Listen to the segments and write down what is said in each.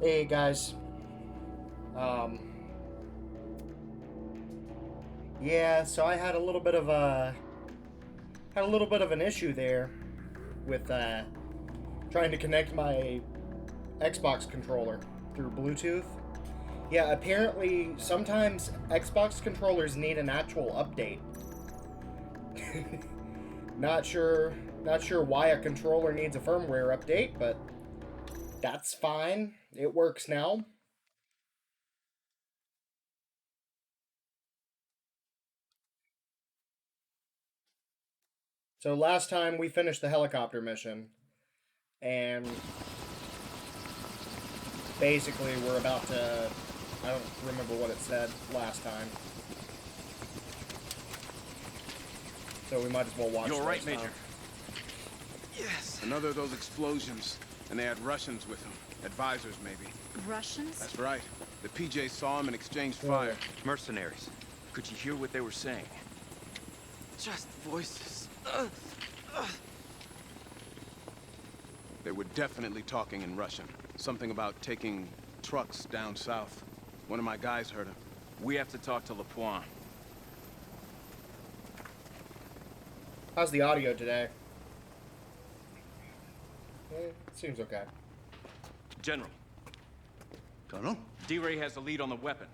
Hey guys. Um, yeah, so I had a little bit of an issue there with trying to connect my Xbox controller through Bluetooth. Yeah, apparently sometimes Xbox controllers need an actual update. not sure not sure why a controller needs a firmware update, but that's fine. It works now. So last time we finished the helicopter mission, and basically we're about to, I don't remember what it said last time, so we might as well watch. You all right, this, Major? Yes. Another of those explosions, and they had Russians with them. Advisors, maybe. Russians? That's right. The PJ saw them and exchanged fire. Mercenaries. Could you hear what they were saying? Just voices. They were definitely talking in Russian. Something about taking trucks down south. One of my guys heard him. We have to talk to LaPointe. How's the audio today? It seems okay. General, Colonel? D-Ray has the lead on the weapon.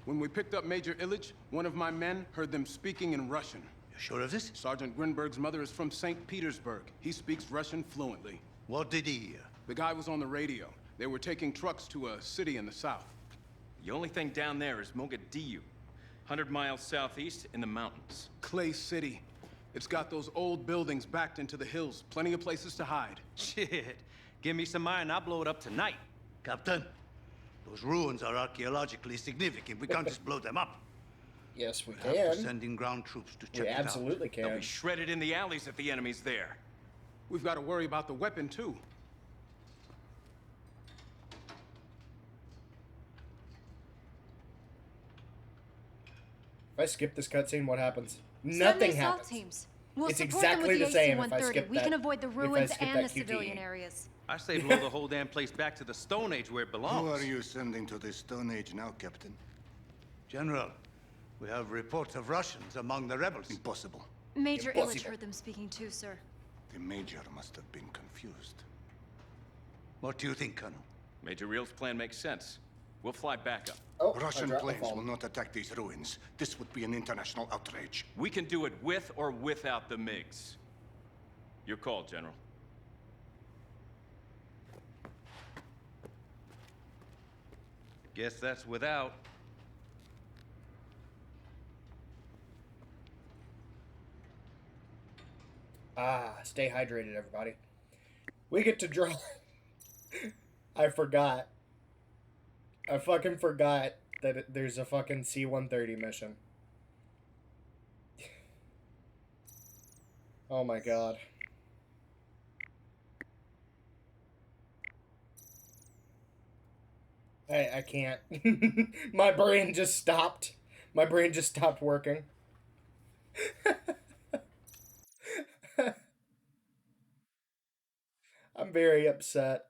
When we picked up Major Illich, one of my men heard them speaking in Russian. You sure of this? Sergeant Grinberg's mother is from St. Petersburg. He speaks Russian fluently. What did he hear? The guy was on the radio. They were taking trucks to a city in the south. The only thing down there is Mogadishu, 100 miles southeast in the mountains. Clay City. It's got those old buildings backed into the hills. Plenty of places to hide. Shit. Give me some iron, I'll blow it up tonight. Captain, those ruins are archaeologically significant. We can't just blow them up. Yes, we We have to can. send in ground troops to check We it out. absolutely They'll can. be shredded in the alleys if the enemy's there. We've got to worry about the weapon, too. If I skip this cutscene, what happens? Send Nothing the assault happens. teams. We'll It's support exactly them the with same if I AC-130. skip We that- can avoid the if I ruins skip and that the QTE. civilian areas. I say blow the whole damn place back to the Stone Age where it belongs. Who are you sending to the Stone Age now, Captain? General, we have reports of Russians among the rebels. Impossible. Major Illich Impossible. heard them speaking too, sir. The Major must have been confused. What do you think, Colonel? Major Real's plan makes sense. We'll fly back up. Oh, I Russian dropped my planes phone. will not attack these ruins. This would be an international outrage. We can do it with or without the MiGs. Your call, General. Guess that's without. Stay hydrated, everybody. We get to draw. I forgot. I fucking forgot that there's a fucking C-130 mission. Oh my god. I can't. My brain just stopped. My brain just stopped working. I'm very upset.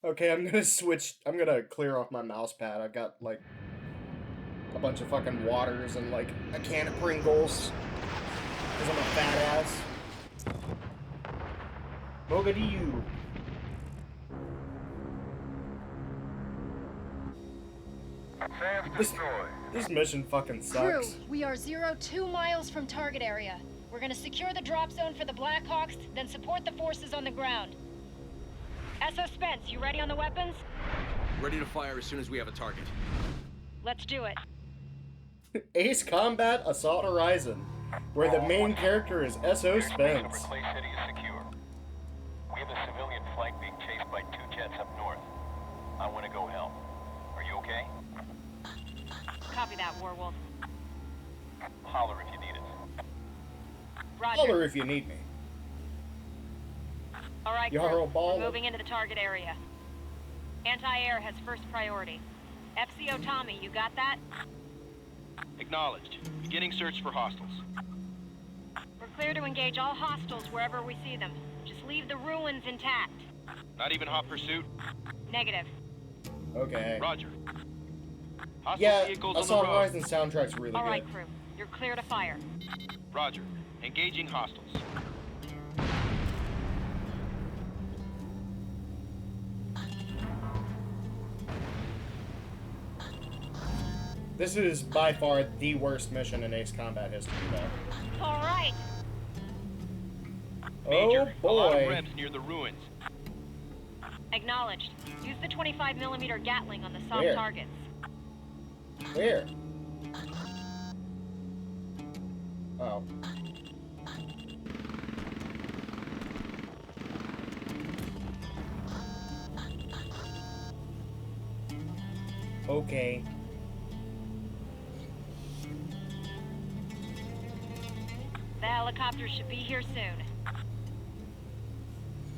Okay, I'm gonna switch. I'm gonna clear off my mouse pad. I've got like a bunch of fucking waters and like a can of Pringles. Because I'm a fat ass. Mogadishu. This mission fucking Crew, sucks. we are 2 miles from target area. We're gonna secure the drop zone for the Blackhawks, then support the forces on the ground. SO Spence, you ready on the weapons? Ready to fire as soon as we have a target. Let's do it. Ace Combat Assault Horizon, where the main character is SO Spence. Clay City is secure. We have a civilian flank being chased by 2 jets up north. I want to go help. Are you okay? Copy that, Warwolf. Holler if you need it. Roger. Holler if you need me. All right, Yarl crew. Ball. We're moving into the target area. Anti-air has first priority. FCO Tommy, you got that? Acknowledged. Beginning search for hostiles. We're clear to engage all hostiles wherever we see them. Just leave the ruins intact. Not even hot pursuit? Negative. Okay. Roger. Hostile Yeah, vehicles on the Assault road. Horizon soundtrack's really All good. right, crew. You're clear to fire. Roger. Engaging hostiles. This is by far the worst mission in Ace Combat history, though. All right. Major, Oh a lot of boy. rebs near the ruins. Acknowledged. Use the 25mm Gatling on the soft Where? targets. Where? Oh. Okay. The helicopter should be here soon.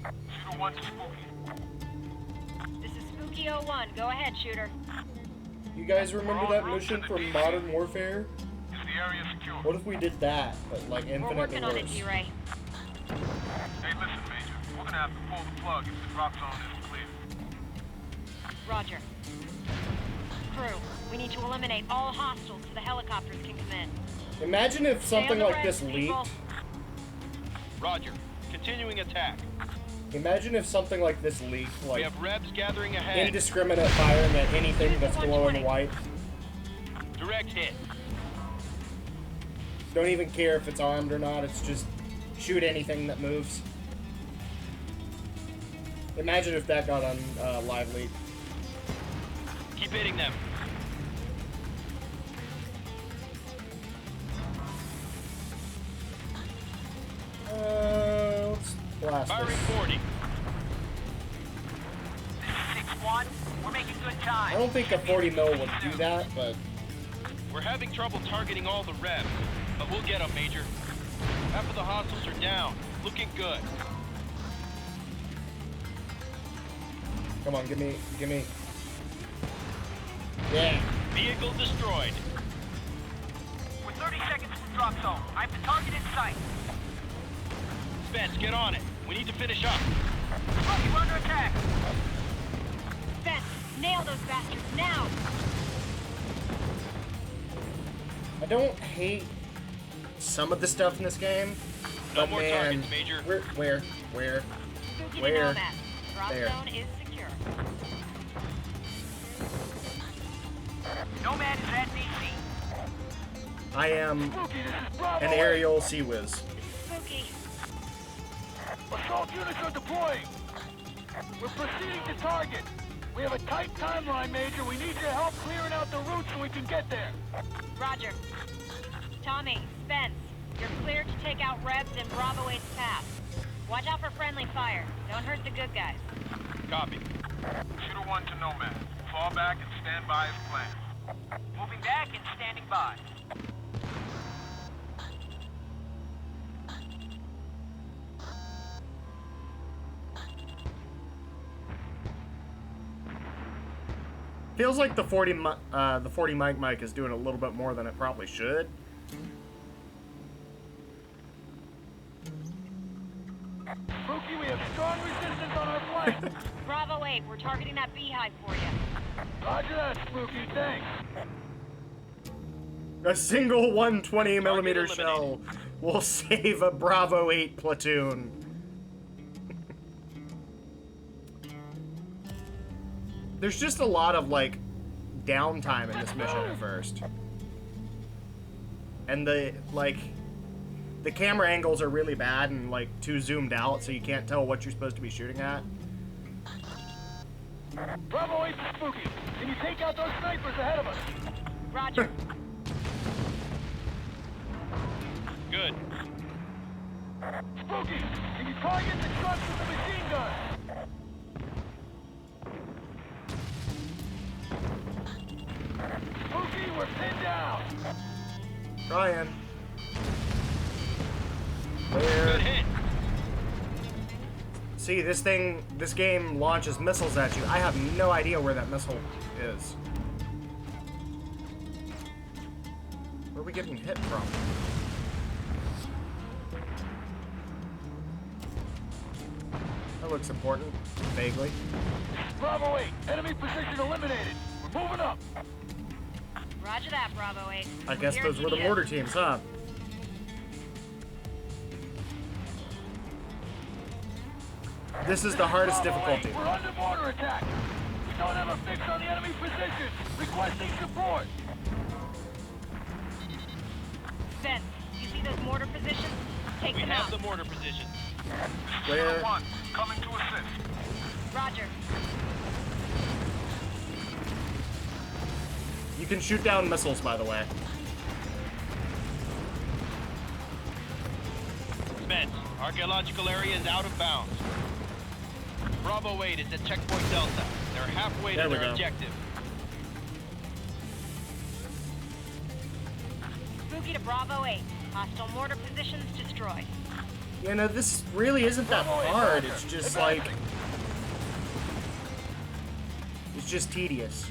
Shooter 1 to Spooky. This is Spooky 01. Go ahead, shooter. You guys remember that mission from Modern Warfare? Is the area secure? What if we did that, but like We're infinitely working on it, worse? D-Ray. Hey, listen, Major. We're gonna have to pull the plug if the drop zone isn't clear. Roger. Crew, we need to eliminate all hostiles so the helicopters can come in. Imagine if Stay on something the like reds, this people. leaked. Roger. Continuing attack. Imagine if something like this leaked, We like have rebs gathering ahead. indiscriminate firing at anything that's glowing white. Direct hit. Don't even care if it's armed or not, it's just shoot anything that moves. Imagine if that got on live leak. Keep hitting them. Let's blast Firing this. 40. 6-1. We're making good time. I don't think a 40 mil would do that, but We're having trouble targeting all the rebs, but we'll get them, Major. Half of the hostiles are down. Looking good. come on, give me. Yeah. Vehicle destroyed. We're 30 seconds from drop zone. I have the target in sight. Spence, get on it. We need to finish up. Rocky, we're under attack. Spence, nail those bastards now! I don't hate some of the stuff in this game, No but more man, targets, Major. where? Spooky Where? to know that. Drop There. zone is secure. Nomad is at DC. I am Spooky, this is Bravo. an aerial sea whiz. Spooky. Assault units are deploying. We're proceeding to target. We have a tight timeline, Major. We need your help clearing out the route so we can get there. Roger. Tommy, Spence, you're cleared to take out rebs in Bravo 8's path. Watch out for friendly fire. Don't hurt the good guys. Copy. Shooter 1 to Nomad. Fall back and stand by as planned. Moving back and standing by. Feels like the 40 mic is doing a little bit more than it probably should. Spooky, we have strong resistance on our flank. Bravo 8, we're targeting that beehive for you. Roger that, Spooky. Thanks. A single 120 millimeter Target shell will save a Bravo 8 platoon. There's just a lot of like downtime in this mission at first. And the camera angles are really bad and like too zoomed out, so you can't tell what you're supposed to be shooting at. Bravo 8 to Spooky. Can you take out those snipers ahead of us? Roger. Good. Spooky, can you target the trucks with the machine gun? Spooky, we're pinned down. Ryan. Good Where? hit. See, this game launches missiles at you. I have no idea where that missile is. Where are we getting hit from? That looks important. Vaguely. Bravo 8, enemy position eliminated. We're moving up. Roger that, Bravo 8. I guess those were the mortar teams, huh? This is the hardest difficulty. We're under mortar attack. We don't have a fix on the enemy position. Requesting support. Spence, you see those mortar positions? Take We them have out. the mortar position. Where? Coming to assist. Roger. You can shoot down missiles, by the way. Spence, archaeological area is out of bounds. Bravo 8 is at checkpoint Delta. They're halfway There to we their go. objective. Spooky to Bravo 8. Hostile mortar positions destroyed. You know, this really isn't that hard. It's just like... It's just tedious.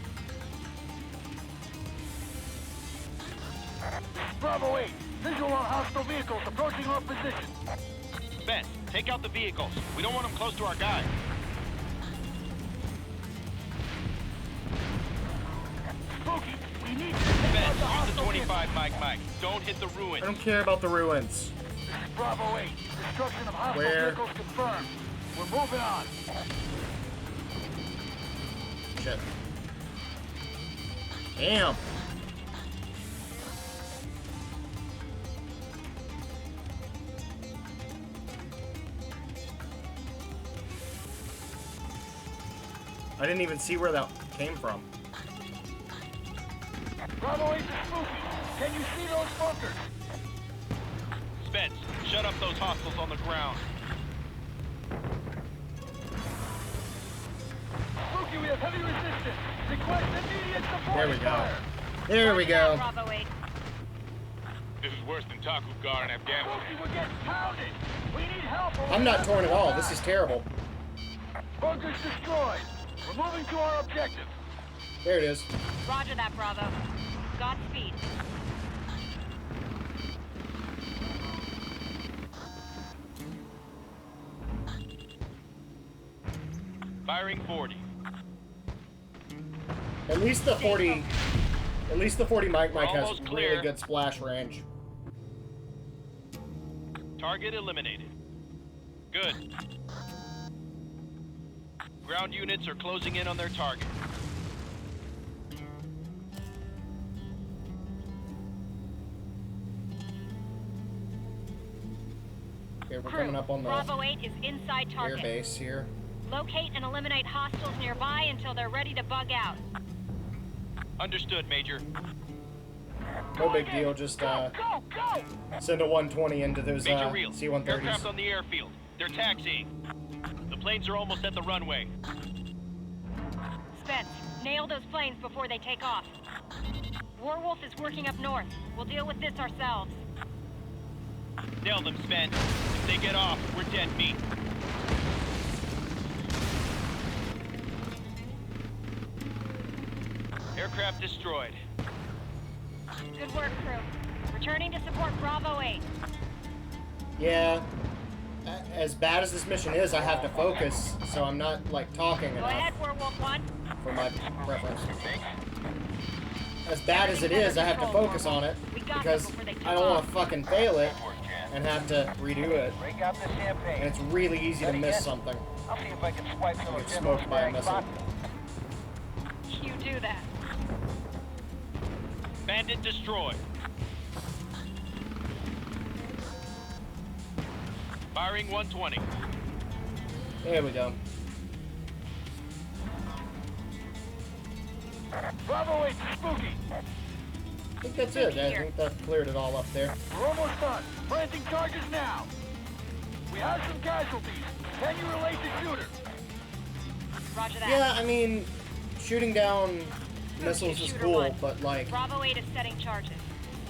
Bravo 8, visual on hostile vehicles approaching our position. Spence, take out the vehicles. We don't want them close to our guy. Spooky, we need to take out Spence, the use the hostile 25 Mike. Don't hit the I ruins. don't care about the ruins. vehicles. This is Bravo 8, destruction of hostile Where? vehicles confirmed. We're moving on. Shit. Damn. I didn't even see where that came from. Bravo 8 is spooky. Can you see those bunkers? Spence, shut up those hostiles on the ground. Spooky, we have heavy resistance. Request immediate support. There we go. Fire. There we go. Bravo 8. This is worse than Taku Gar in Afghanistan. Spooky, we're getting pounded. We need help. or I'm we're not not torn at all. gonna This is die. terrible. Bunkers destroyed. We're moving to our objective. There it is. Roger that, Bravo. Godspeed. Firing 40. At least the 40 Mike has Almost really clear. good splash range. Target eliminated. Good. Ground units are closing in on their target. Okay, we're Crew, coming up on the Bravo 8 is inside air target. base here. Locate and eliminate hostiles nearby until they're ready to bug out. Understood, Major. No big deal, just Go, go! send a 120 into those Major Real. C-130s. Aircraft on the airfield. They're taxiing. The planes are almost at the runway. Spence, nail those planes before they take off. Warwolf is working up north. We'll deal with this ourselves. Nail them, Spence. If they get off, we're dead meat. Aircraft destroyed. Good work, crew. Returning to support Bravo 8. Yeah. As bad as this mission is, I have to focus, so I'm not, like, talking Go enough ahead, Warwolf 1. for my preference. As bad as it is, I have to focus on it, because I don't want to fucking fail it and have to redo it. Break out the champagne. And it's really easy to miss something. I'll see if I can swipe some Get smoked by a missile. You do that. Bandit destroyed. Firing 120. There we go. Bravo 8 spooky. I think that's it. I think that cleared it all up there. We're almost done. Planting charges now. We have some casualties. Can you relate the shooter? Roger that. Yeah, I mean, shooting down missiles is Shooter cool, one. but, like, Bravo 8 is setting charges.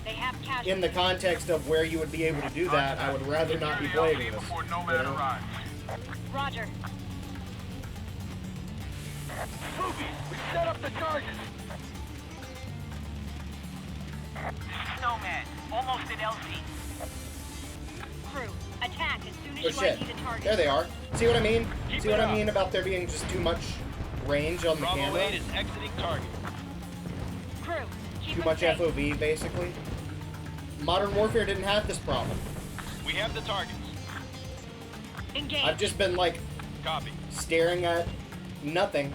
They have casualties. in the context of where you would be able to do that, I would rather not be playing this. Before you know? Roger. Spooky, we set up the charges. Snowman, almost at LZ. Crew, a attack as soon as Oh you shit. ID the target. There they are. See what I mean? Keep See it what I up. mean about there being just too much range on the Bravo camera? 8 is exiting target. Crew, keep Too them much safe. FOV, basically. Modern Warfare didn't have this problem. We have the targets. Engage. I've just been, like, Copy. staring at nothing.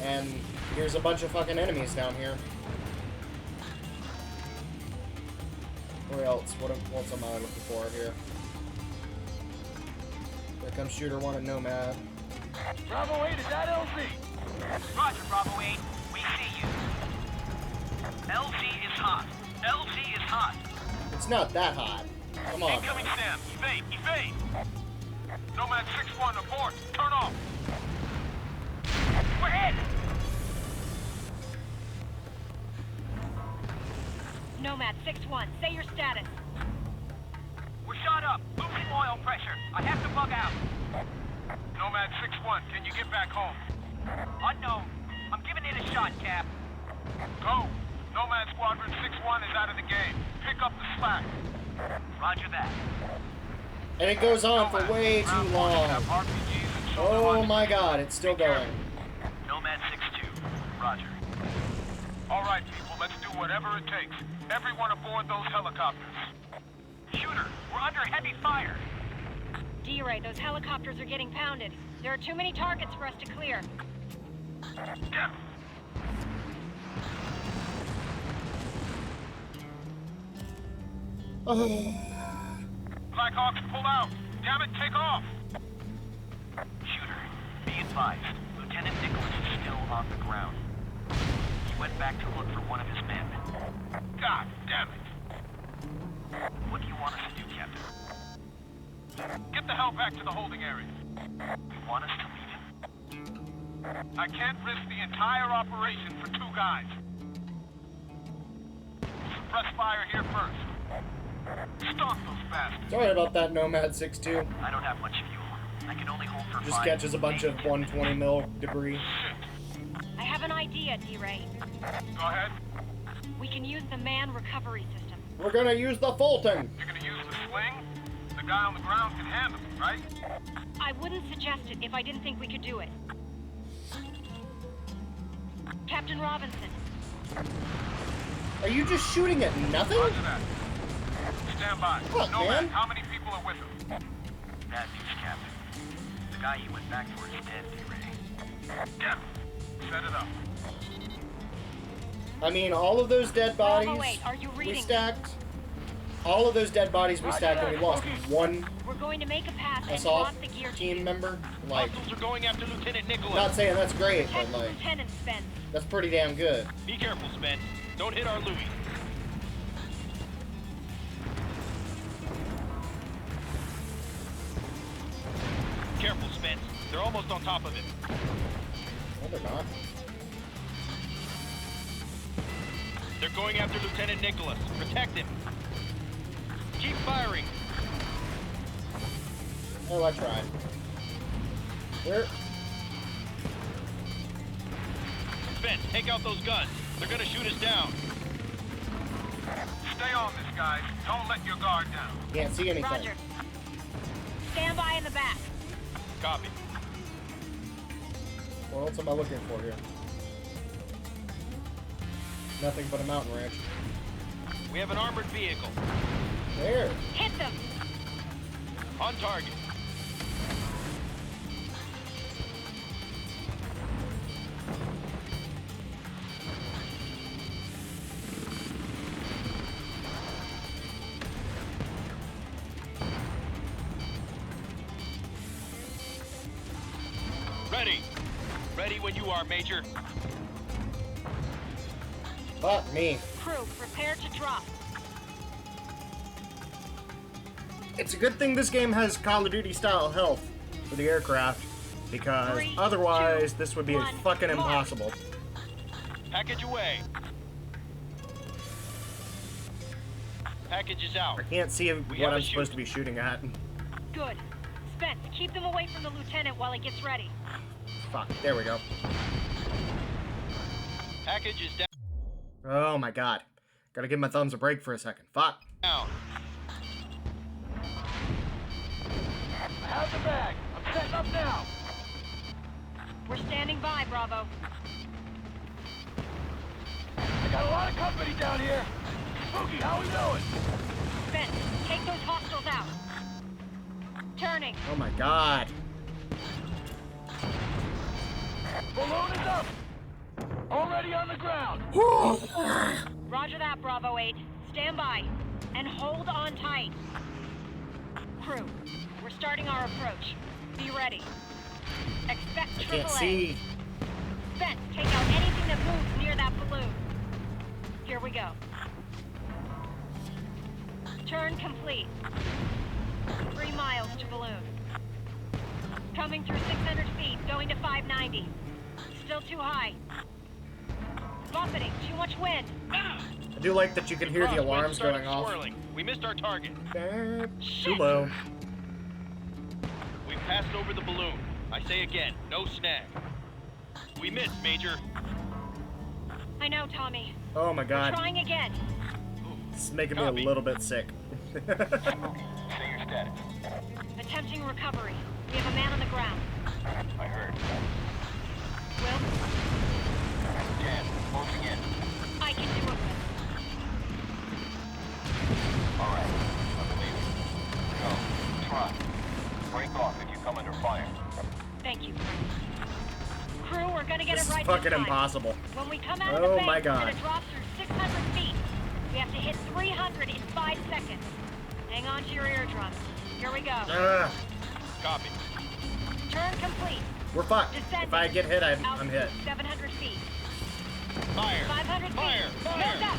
And here's a bunch of fucking enemies down here. Where else? What am I looking for here? There comes Shooter 1 and Nomad. Bravo 8, is that LZ? Roger, Bravo 8. We see you. LZ is hot. LZ is hot. It's not that hot. Come on. Incoming Sam. Evade. Evade. Nomad 6-1, abort. Turn off. We're hit. Nomad 6-1, say your status. We're shot up. Losing oil pressure. I have to bug out. Nomad 6-1, can you get back home? Unknown. I'm giving it a shot, Cap. Go. Nomad Squadron 6-1 is out of the game. Pick up the slack. Roger that. And it goes on for way too long. Oh my god, it's still going. Nomad 6-2. Roger. All right, people, let's do whatever it takes. Everyone aboard those helicopters. Shooter, we're under heavy fire. D-Ray, those helicopters are getting pounded. There are too many targets for us to clear. Yeah. Blackhawks, pull out. Damn it, take off. Shooter, be advised. Lieutenant Nicholas is still on the ground. He went back to look for one of his men. God damn it. What do you want us to do, Captain? Get the hell back to the holding area. You want us to leave him? I can't risk the entire operation for 2 guys. We'll suppress fire here first. Stop those bastards. Sorry about that, Nomad 6-2. I don't have much fuel. I can only hold for Just 5. catches a bunch of 120 mil debris. I have an idea, D-Ray. Go ahead. We can use the man recovery system. We're gonna use the Fulton. You're gonna use the sling? The guy on the ground can handle it, right? I wouldn't suggest it if I didn't think we could do it. Captain Robinson, Are you just shooting at nothing? Roger that. Stand by. Fuck, Nomad, man. how many people are with him? Bad news, Captain. The guy you went back for is dead, D-Ray. Yeah. Set it up. I mean, all of those dead bodies Bravo 8, are you we reading? stacked. All of those dead bodies we stacked and we lost one we're going to make a pass and assault drop the gear team member. Like, Hostiles are going after Lieutenant Nicholas. not saying that's great, but Head like, Lieutenant Spence. that's pretty damn good. Be careful, Spence. Don't hit our Louis. Careful, Spence. They're almost on top of him. No, they're not. They're going after Lieutenant Nicholas. Protect him. Keep firing. Oh, I tried. Where? Spence, take out those guns. They're gonna shoot us down. Stay on this, guys. Don't let your guard down. Can't see anything. Roger. Stand by in the back. Copy. What else am I looking for here? Nothing but a mountain ranch. We have an armored vehicle. Where? Hit them. On target. Ready. Ready when you are, Major. Fuck me. Crew, prepare to drop. It's a good thing this game has Call of Duty style health for the aircraft, because 3, otherwise 2, this would be 1, fucking march. impossible. Package away. Package is out. I can't see We what have I'm a supposed shoot. to be shooting at. Good. Spence, keep them away from the lieutenant while he gets ready. Fuck, there we go. Package is Oh my god. Gotta give my thumbs a break for a second. Fuck. down. have the bag. I'm setting up now. We're standing by, Bravo. I got a lot of company down here. Spooky, how we doing? Spence, take those hostiles out. Turning. Oh my god. Balloon is up. Already on the ground. Roger that, Bravo 8. Stand by. And hold on tight. Crew, we're starting our approach. Be ready. Expect I AAA. can't see. Spence, take out anything that moves near that balloon. Here we go. Turn complete. 3 miles to balloon. Coming through 600 feet, going to 590. Still too high. Buffeting, too much wind. I do like that you can hear the Crosswind alarms started going off. swirling. We missed our target. Too low. We passed over the balloon. I say again, no snag. We missed, Major. I know, Tommy. Oh my god. Trying again. This is making me Copy. a little bit sick. Say your status. Attempting recovery. We have a man on the ground. I heard. Will, Jan, closing in. I can do it. All right. I believe it. Go. Try. Break off if you come under fire. Thank you. Crew, we're gonna get This it is right fucking this time. impossible. When we come out of Oh the bank, my we're God. gonna drop through 600 feet. We have to hit 300 in 5 seconds. Hang on to your eardrums. Here we go. Ugh. Copy. Turn complete. We're fucked. Descending. If I get hit, I'm Altitude hit. 700 feet. Fire. 500 Fire. feet. Fire. Nose up.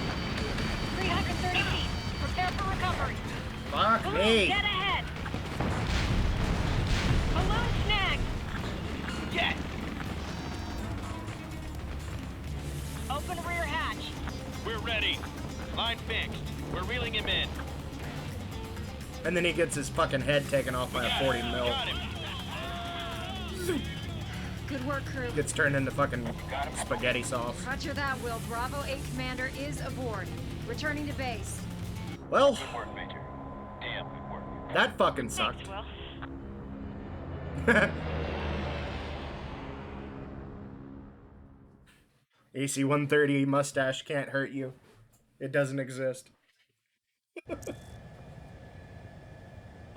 330 feet. Prepare for recovery. Fuck Balloon, me. dead ahead. Balloon snagged. Get. Open rear hatch. We're ready. Line fixed. We're reeling him in. And then he gets his fucking head taken off by a 40 mil. Got him. Good work, crew. Gets turned into fucking spaghetti sauce. Roger that, Will. Bravo 8 Commander is aboard. Returning to base. Well, Good work, Major. Damn good work. that fucking sucked. Thanks, Will. AC-130 mustache can't hurt you. It doesn't exist. I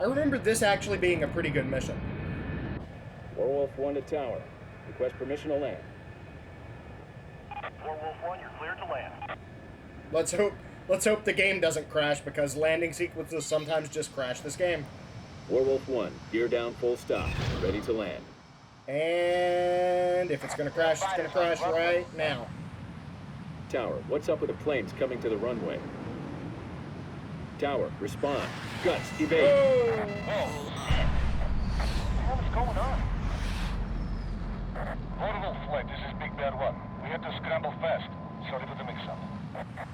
remember this actually being a pretty good mission. Werewolf 1 to tower. Request permission to land. Werewolf 1, you're cleared to land. Let's hope the game doesn't crash, because landing sequences sometimes just crash this game. Werewolf 1, gear down, full stop. Ready to land. And if it's gonna crash, it's gonna crash right now. Tower, what's up with the planes coming to the runway? Tower, respond. Guts, evade. What's going on? Vertical flight, this is Big Bad 1. We had to scramble fast. Sorry for the mix-up.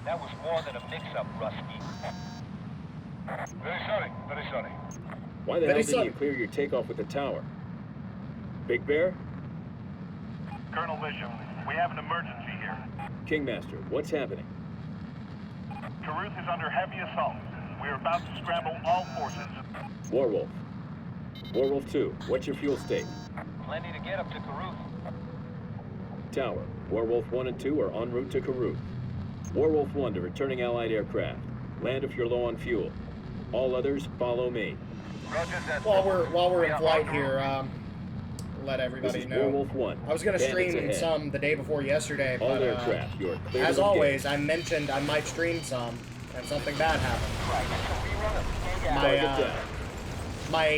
That was more than a mix-up, Rusty. Very sorry, very sorry. Why the Very hell didn't sorry. you clear your takeoff with the tower? Big Bear? Colonel Bishop, we have an emergency here. Kingmaster, what's happening? Caruth is under heavy assault. We are about to scramble all forces. Warwolf. Warwolf 2, what's your fuel state? Plenty to get up to Caruth. Tower, Werewolf 1 and 2 are en route to Karuk. Werewolf 1 to returning Allied aircraft. Land if you're low on fuel. All others, follow me. Roger that. While we're We in are flight en here, route. let This everybody is know. Werewolf 1. I was gonna Bandits stream ahead. some the day before yesterday, All but aircraft, you are clear as to always, engage. I mentioned I might stream some, and something bad happened. Right, that's a rerun of Snake Eyes. Target My down.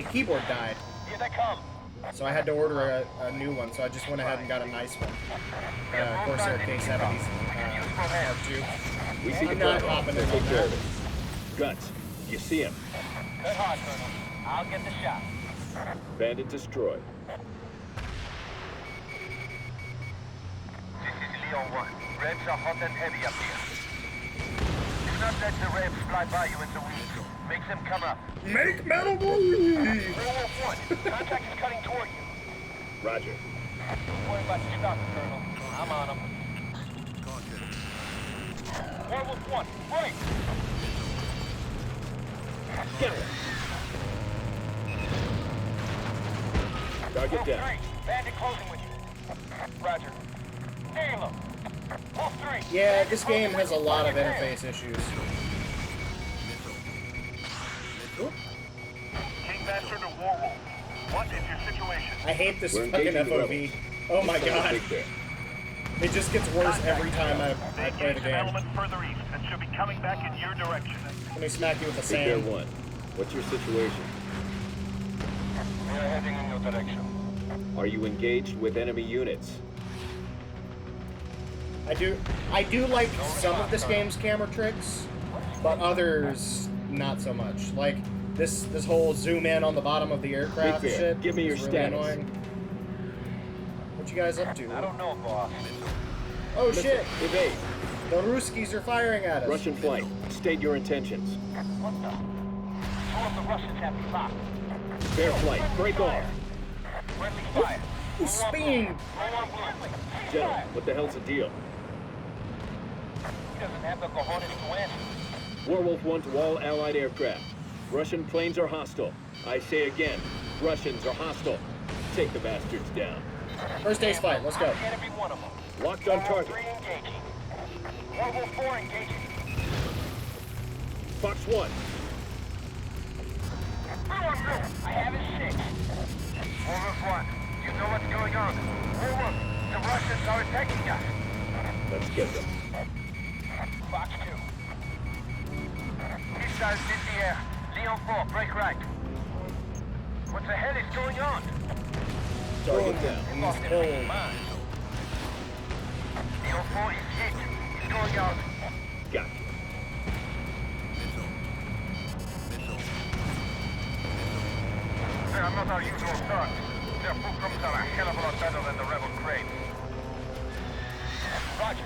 my keyboard died, Here they come. so I had to order a new one. So I just went ahead and got a nice one, Corsair K70s R2. We see the I'm not problem. hopping in Take on care of that. it. Guts, you see him. Good hard, Colonel. I'll get the shot. Bandit destroyed. This is Leon 1. Rebs are hot and heavy up here. Do not let the Rebs fly by you in the weeds. Make them come up. Make metal believe. Werewolf 1, contact is cutting toward you. Roger. Don't worry about the stuff, Colonel. I'm on them. Werewolf 1, break! Get him. Target down. Bandit closing with you. Roger. Halo. Wolf 3. Yeah, this game has a lot of interface issues. Oop. Kingmaster to Warwolf. What is your situation? I hate this We're fucking engaging the FOV. Oh my god. It just gets worse every time I play the An game. element further east and should be coming back in your direction. Let me smack you with the Big Bear sand. 1. What's your situation? We are heading in your direction. Are you engaged with enemy units? I do like some of this game's camera tricks, but others not so much. Like this whole zoom in on the bottom of the aircraft Big Bear, shit. give me your is really status. annoying. What you guys up to? I don't know, boss. Oh shit! Evade. The Ruskies are firing at us. Russian flight. State your intentions. What the? Two of the Russians have me locked. Bear flight. Break off. Friendly fire. Who's speeding? Low on blue. General, what the hell's the deal? He doesn't have the cojones to answer. Warwolf 1 to all Allied aircraft. Russian planes are hostile. I say again, Russians are hostile. Take the bastards down. First ace fight. Let's go. Get every one of them. Locked on Warwolf target. 3 engaging. Warwolf 4 engaging. Fox 1. Blue on blue. I have it 6. Warwolf 1. You know what's going on. Warwolf, the Russians are attacking us. Let's get them. Fox 2. Missiles in the air. Leon 4, break right. What the hell is going on? Target down. He's cold. Leon 4 is hit. He's going out. Gotcha. They are not our usual thugs. Their fulcrums are a hell of a lot better than the rebel cranes. Roger.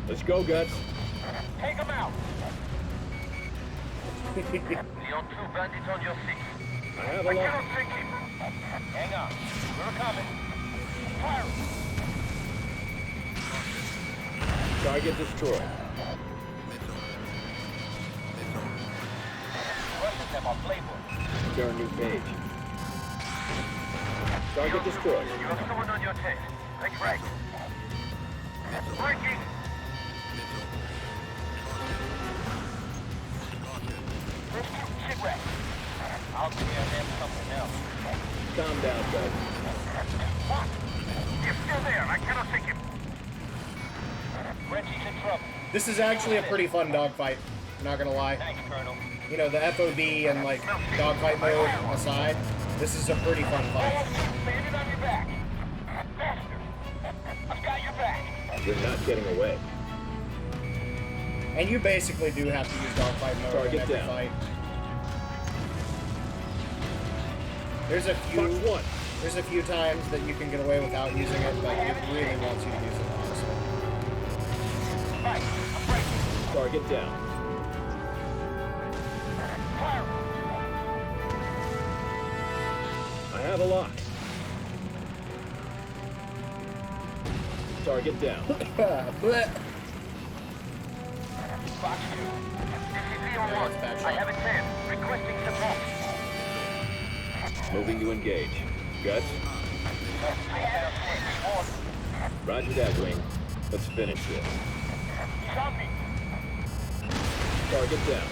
Let's go, Guts. Take them out. Leon 2 bandits on your 6. I have a I lot. cannot take him. Hang on. We're coming. Fire. Target destroyed. Russians have our playbook. Turn new page. Target destroyed. You have someone on your tail. Break right. Breaking. Shipwreck. I'll clear them something else. Calm down, Guts. What? He's still there. I cannot take him. Reggie's in trouble. This is actually a pretty fun dogfight. Not gonna lie. Thanks, Colonel. You know, the FOV and like dogfight mode aside, this is a pretty fun fight. Landed on your back. Bastard. I've got your back. You're not getting away. And you basically do have to use dogfight mode in Target every down. fight. There's a Fox 1. There's a few times that you can get away without using it, but it really wants you to use it, honestly. Right. I'm breaking. Target down. Fire. I have a lock. Target down. Blech. Fox 2. This is Leon Yeah, 1. that's bad I shot. have a 10. Requesting support. Moving to engage. Guts. I have a 6. Roger that, Wing. Let's finish this. He's on me. Target down.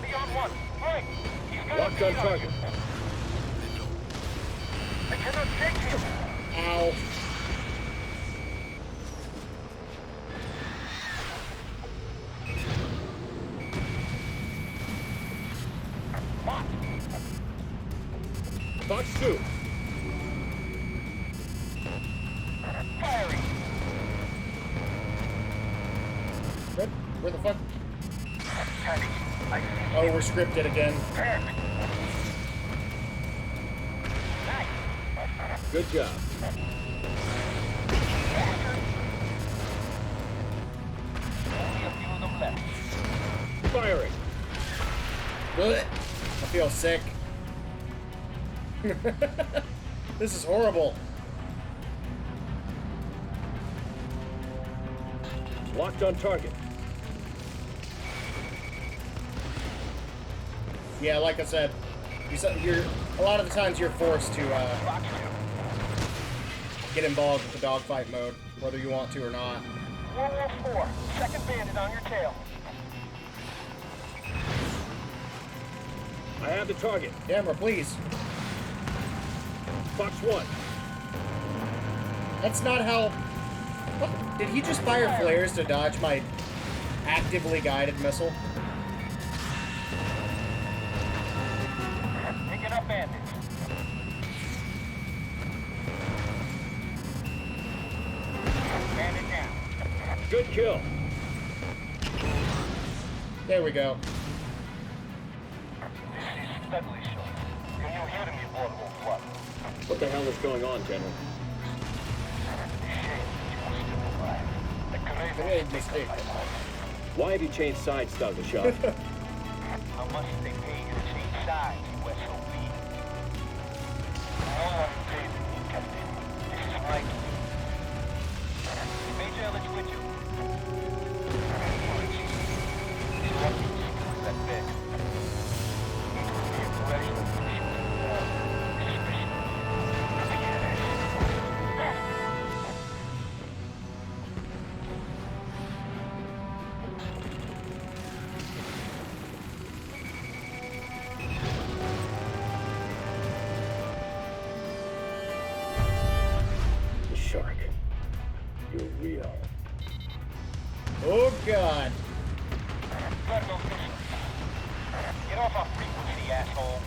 Leon 1. Break. He's got Locked a on beat target. you. I cannot take him. Ow. What? Fox 2. Firing. Where the fuck? Teddy. I see Oh, we're scripted again. perfect. Nice. Good job. Only a few of them left. Firing. Blech. I feel sick. This is horrible. Locked on target. Yeah, like I said, you're a lot of the times you're forced to get involved with the dogfight mode, whether you want to or not. Werewolf 4, second bandit on your tail. I have the target. Camera, please. Fox 1. That's not how... What? Did he just fire flares to dodge my actively guided missile? Picking up bandits. Bandit down. Good kill. There we go. This is Dudley Show. Can you hear me, Werewolf 1? What the hell is going on, General? I made a mistake. Why have you changed sides, Dr. Shaw? How much they pay you to change sides, you SOB? No one pays me, Captain. This is my key. Major, let's quit you. That bed. The shark. You're real. Oh, God. Get off our frequency, asshole.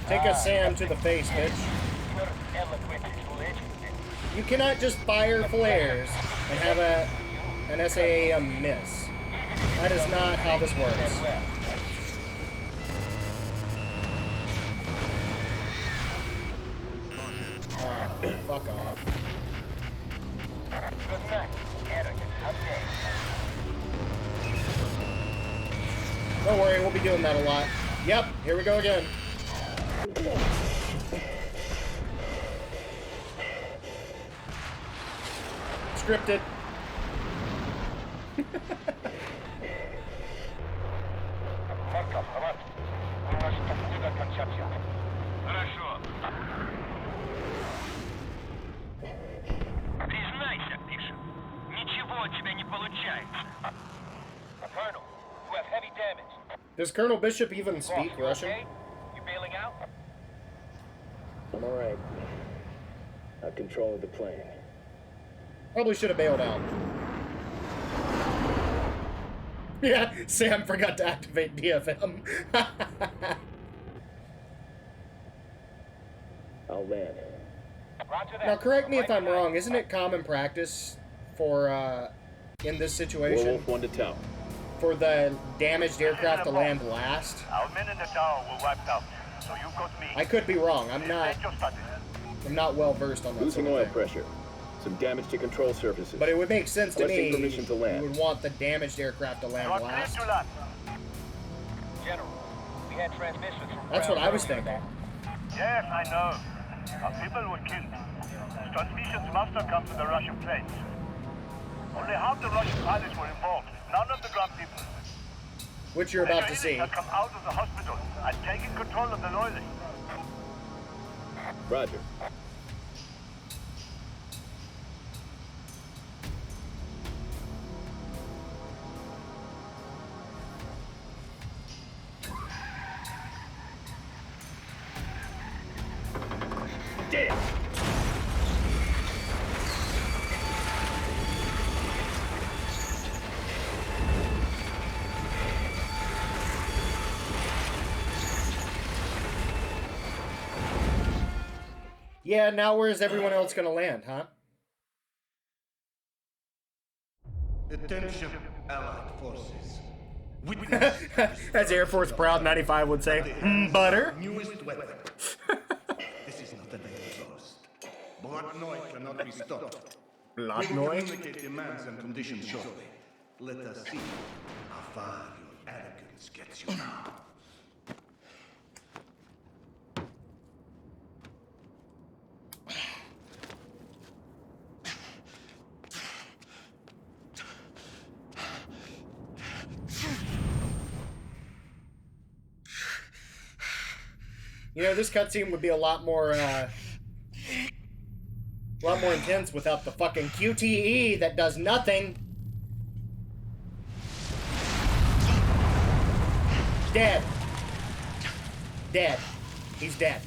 Take a Sam to the face, bitch. You're eloquent as legend. You cannot just fire flares and have an SAAM miss. That is not how this works. Oh, fuck off. Good night, arrogant. Okay. Don't worry, we'll be doing that a lot. Yep, here we go again. Scripted. Markov, Роман. У нас такую концепцию. Хорошо. Признайся, Бишоп. Ничего у тебя не получается. Colonel, you have heavy damage. Does Colonel Bishop even speak You Russian? okay? You bailing out? I'm alright. I've control of the plane. Probably should have bailed out. Yeah, Sam forgot to activate DFM. I'll land. Roger that. Now, correct me if I'm Right wrong. Isn't it common practice for, in this situation, Werewolf 1 to tower. for the damaged aircraft to land last? Our men in the tower were wiped out, so you got me. I could be wrong. I'm not well versed on that Losing sort oil of thing. pressure. Some damage to control surfaces. But it would make sense to me. Requesting permission to land. You would want the damaged aircraft to land last. General, we had transmissions from That's what I was ground thinking. Yes, I know. Our people were killed. The transmissions must have come from the Russian planes. Only half the Russian pilots were involved. None of the ground people. Which you're about to Major see. Illich had come out of the hospital and taken control of the loyalists. Roger. Damn! Yeah, now where's everyone else gonna land, huh? Attention, Allied forces. As Air Force Proud 95 would say, butter. Newest weapon. This is not a daily boast. Blood cannot be stopped. Blood We will noise? communicate demands and conditions shortly. Let us see how far your arrogance gets you now. You know, this cutscene would be a lot more intense without the fucking QTE that does nothing. Dead. Dead. He's dead.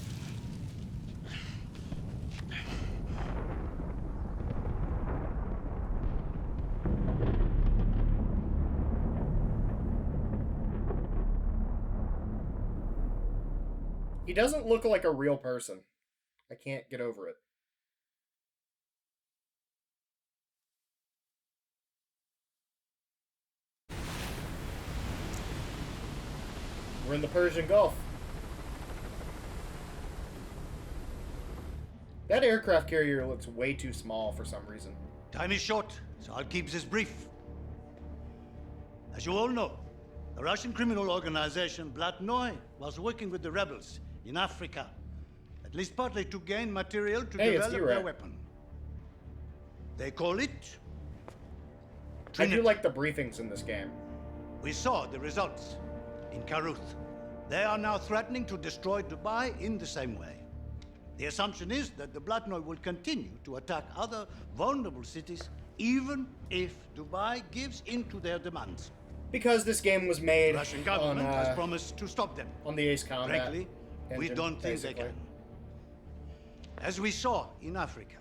He doesn't look like a real person. I can't get over it. We're in the Persian Gulf. That aircraft carrier looks way too small for some reason. Time is short, so I'll keep this brief. As you all know, the Russian criminal organization Blatnoy was working with the rebels in Africa, at least partly to gain material to develop their weapon. They call it Trinity. I do like the briefings in this game. We saw the results in Karuth. They are now threatening to destroy Dubai in the same way. The assumption is that the Blatnoy will continue to attack other vulnerable cities, even if Dubai gives in to their demands. Because this game was made the Russian government has promised to stop them. On the Ace Combat Frankly, engine, we don't think they can. As we saw in Africa,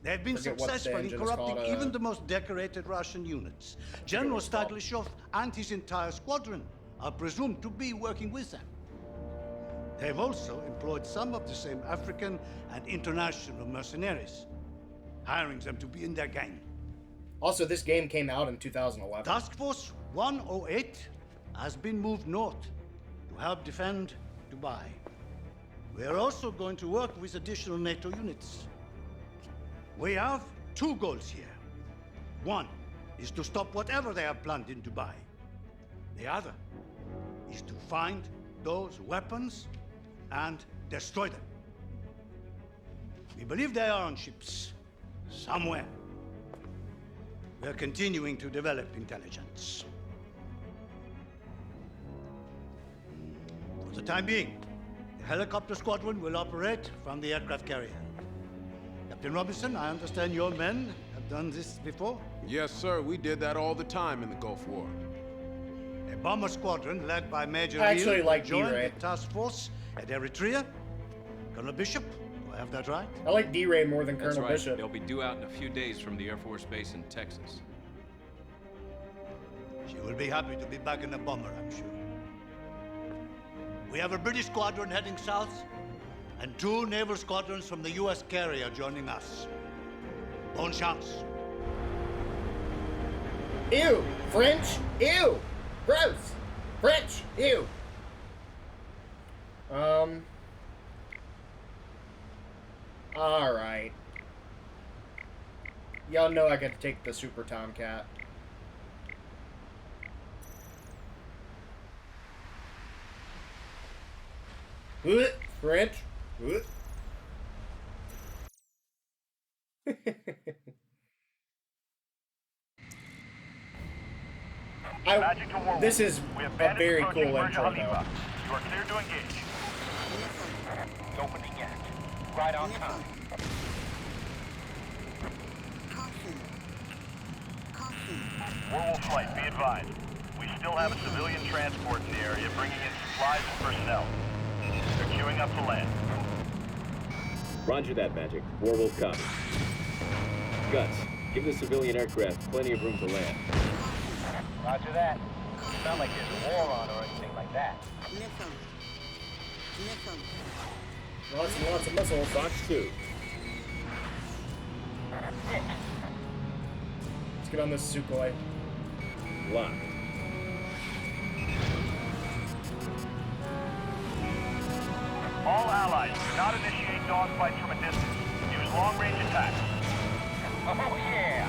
they have been successful in corrupting even the most decorated Russian units. General Staglishov and his entire squadron are presumed to be working with them. They've also employed some of the same African and international mercenaries, hiring them to be in their gang. Also, this game came out in 2011. Task Force 108 has been moved north to help defend Dubai. We are also going to work with additional NATO units. We have two goals here. One is to stop whatever they have planned in Dubai. The other is to find those weapons and destroy them. We believe they are on ships somewhere. We are continuing to develop intelligence. For the time being, the helicopter squadron will operate from the aircraft carrier. Captain Robinson, I understand your men have done this before? Yes, sir. We did that all the time in the Gulf War. A bomber squadron led by Major I actually Real like joined D-Ray. the task force at Eritrea. Colonel Bishop, do I have that right? I like D-Ray more than That's Colonel right. Bishop. They'll be due out in a few days from the Air Force Base in Texas. She will be happy to be back in a bomber, I'm sure. We have a British squadron heading south, and two naval squadrons from the U.S. carrier joining us. Bonne chance. Ew! French! Ew! Gross! French! Ew! Alright. Y'all know I could take the Super Tomcat. French. This is a very cool intro, though. You are clear to engage. Opening yet. Right on time. Werewolf Flight, be advised. We still have a civilian transport in the area bringing in supplies and personnel. They're queuing up to land. Roger that, Magic. Warwolf copy. Guts, give the civilian aircraft plenty of room to land. Roger that. It's not like there's a war on or anything like that. Lots and lots of missiles. Fox 2. Let's get on this Sukhoi. Locked. All allies, do not initiate dogfights from a distance. Use long-range attacks. Oh, yeah!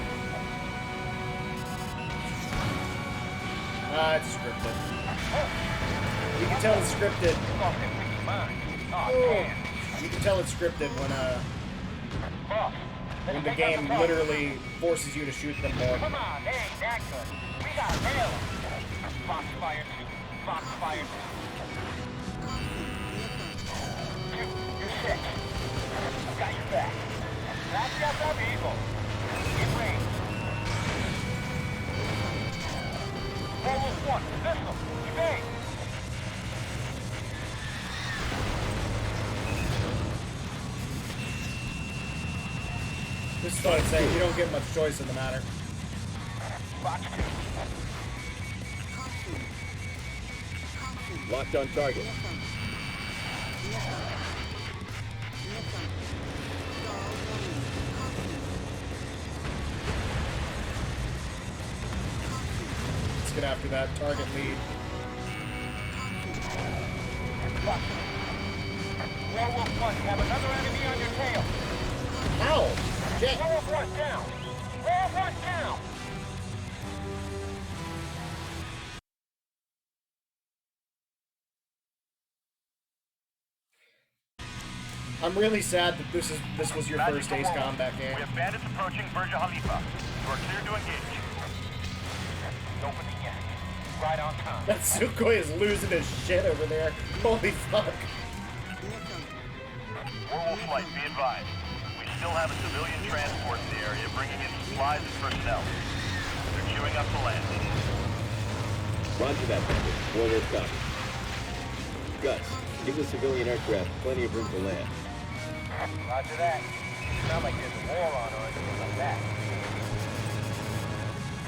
It's scripted. You can tell it's scripted. Oh, you can tell it's scripted when the game literally forces you to shoot them more. Come on, they ain't that good. We got hell. Foxfire 2. Foxfire 2. This is what I'm saying. You don't get much choice in the matter. Locked on target. Let's get after that target lead. Werewolf 1, you have another enemy on your tail. Ow! Shit! Werewolf 1 down. Werewolf 1 down. I'm really sad that this was your first Ace Combat game. We have bandits approaching Burj Khalifa. You are clear to engage. Open again. Right on time. That Sukhoi is losing his shit over there. Holy fuck. Werewolf Flight, be advised. We still have a civilian transport in the area bringing in supplies and personnel. They're queuing up to land. Roger that, Bandit. Werewolf copy. Gus, give the civilian aircraft plenty of room to land. Roger that. It's not like there's a war on or anything like that.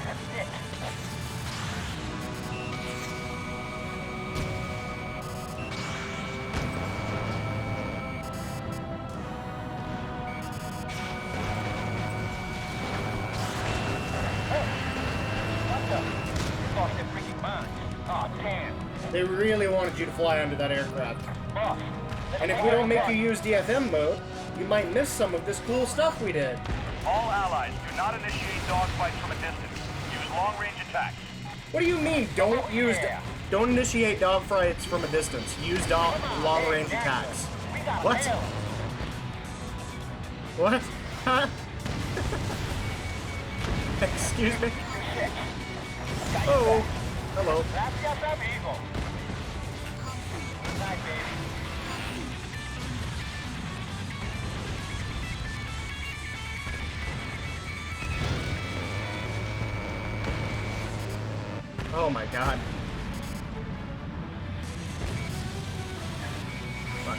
That's it. They really wanted you to fly under that aircraft. Boss, And if we don't make you use DFM mode, you might miss some of this cool stuff we did. all allies do not initiate dogfights from a distance. Use long-range attacks. What do you mean, don't initiate dogfights from a distance. Use long-range attacks. What? What? Huh? Excuse me? Oh, hello. Oh my god. Fuck.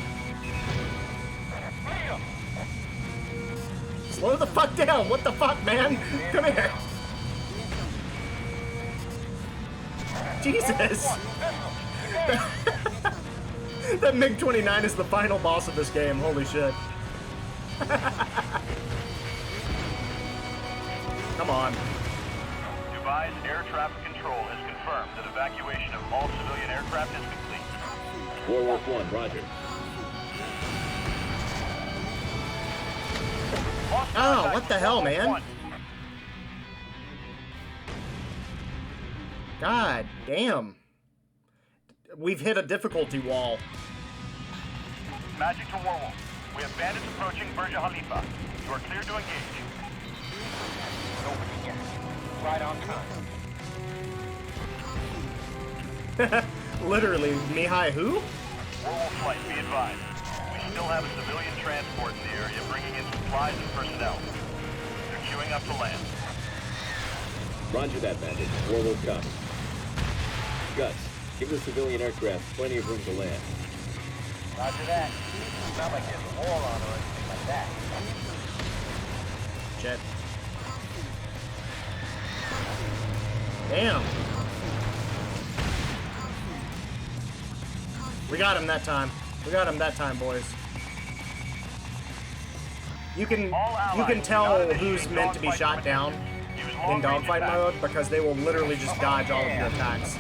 Slow the fuck down! What the fuck, man? Come here! Jesus! That MiG-29 is the final boss of this game, holy shit. Come on. Dubai Air Traffic Control has confirmed that evacuation of all civilian aircraft is complete. Werewolf 1, roger. Oh, what the hell, man? God damn. We've hit a difficulty wall. Magic to Werewolf. We have bandits approaching Burj Khalifa. You are clear to engage. Open again. Right on time. Literally, Mihai who? Werewolf Flight, be advised. We still have a civilian transport in the area bringing in supplies and personnel. They're queuing up to land. Roger that, Bandit. Werewolf copy. Gus, give the civilian aircraft plenty of room to land. Roger that. It's not like there's a war on or anything like that. Jet. Damn. We got him that time. We got him that time, boys. You can tell who's meant to be shot down in dogfight mode because they will literally just dodge all of your attacks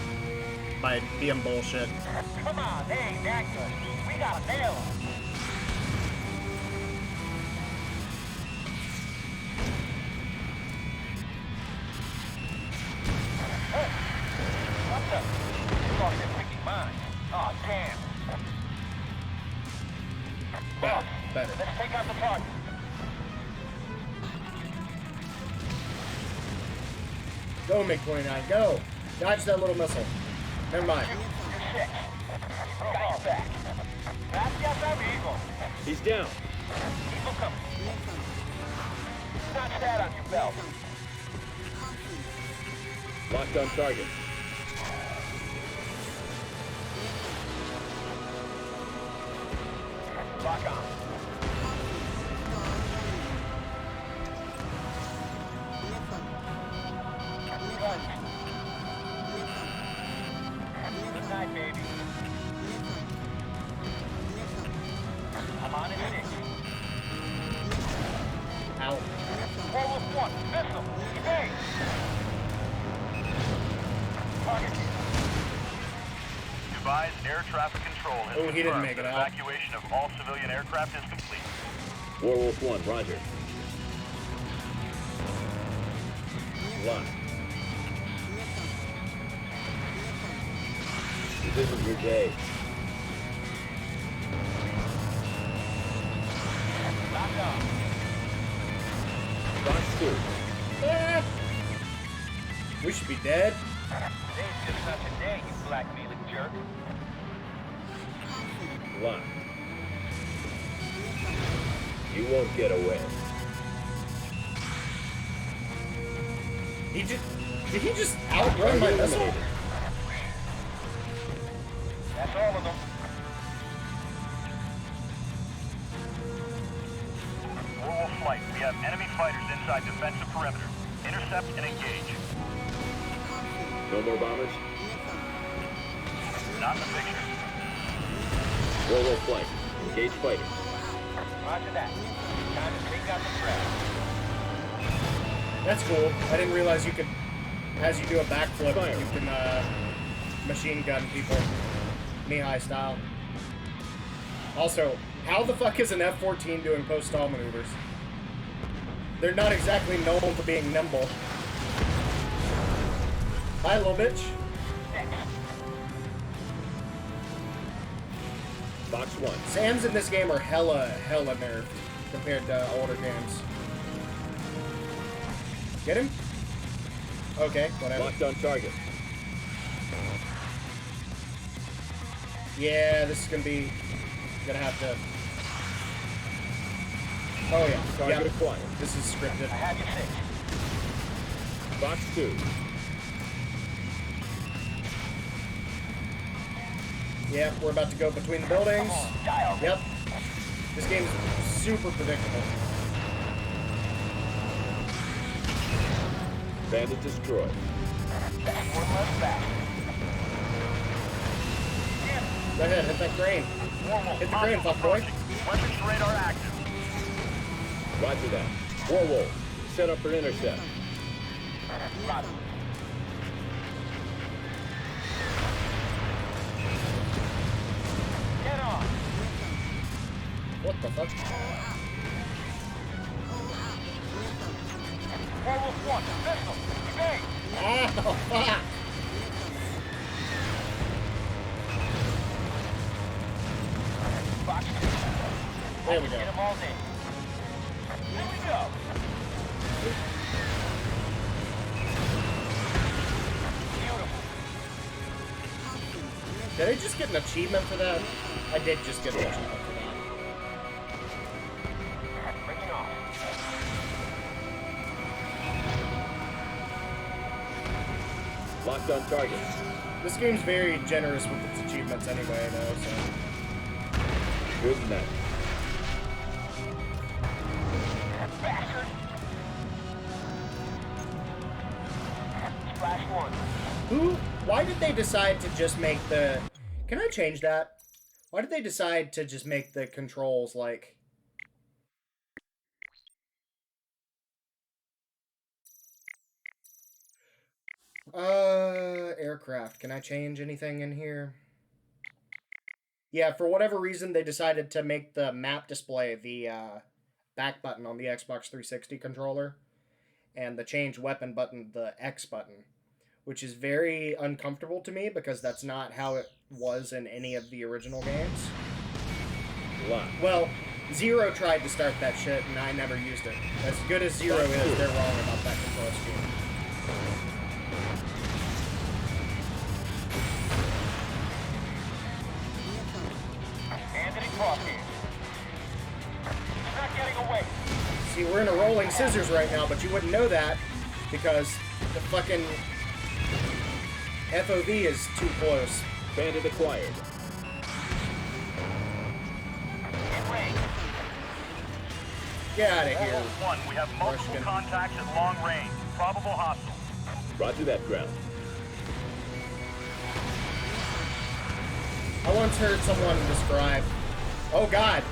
by being bullshit. Come on, they ain't that good. We gotta nail them. Hey, what's up? Thought they're picking mine. Aw, damn. Boss, Better. let's take out the target. Go, MiG-29, go! Dodge that little missile. Never mind. You're sick. Got your back. Gracias, amigo. He's down. Eagle coming. Notch that on your belt. Locked on target. Lock on. Air traffic control has Oh, he didn't confirmed make it that out. evacuation of all civilian aircraft is complete. Warwolf 1, roger. Lock. This is your day. Lock on. Box 2. Ah. We should be dead. Today's just not today, you blackmailing jerk. Lock. You won't get away. Did he just outrun my missile? Eliminated. That's all of them. Warwolf flight, we have enemy fighters inside defensive perimeter. Intercept and engage. No more bombers? Not in the picture. Warwolf flight. Engage fighters. Roger that. Time to take out the threat. That's cool. I didn't realize you could, as you do a backflip, Fire. you can machine gun people, knee-high style. Also, how the fuck is an F-14 doing post-stall maneuvers? They're not exactly known for being nimble. Hi, little bitch. Box 1. SAMs in this game are hella nerfed compared to older games. Get him? Okay, whatever. Locked on target. Yeah, this is gonna have to. Oh yeah, Target yeah. acquired. This is scripted. I have you fixed. Box 2. Yep, we're about to go between the buildings. Dial. Yep. This game's super predictable. Bandit destroyed. That's one less back. Go ahead, hit that crane. Warwolf, Hit the crane, fuckboy. weapons radar active. Roger that. Warwolf, set up for intercept. Roger. Get on. What the fuck? Warwolf 1, pistol. Engage. Ow, fuck! Box 2. There we go. Get them all in. Here we go. Beautiful. Did I just get an achievement for that? I did just get an achievement for that. Bring it on. Locked on target. This game's very generous with its achievements anyway, though, so. Good night. Bastard. Splash 1. Why did they decide to just make the... Can I change that? Why did they decide to just make the controls, like... Aircraft. Can I change anything in here? Yeah, for whatever reason, they decided to make the map display the back button on the Xbox 360 controller, and the change weapon button the X button, which is very uncomfortable to me because that's not how it was in any of the original games. Lock. Well, Zero tried to start that shit, and I never used it. As good as Zero is, they're wrong about that control scheme. Anthony Crosby. He's not getting away. See, we're in a rolling scissors right now, but you wouldn't know that because the fucking FOV is too close. Bandit acquired. In range. Get out of here. Warwolf 1, we have multiple Russian. contacts at long range. Probable hostile. Roger that, ground. I once heard someone describe... Oh god!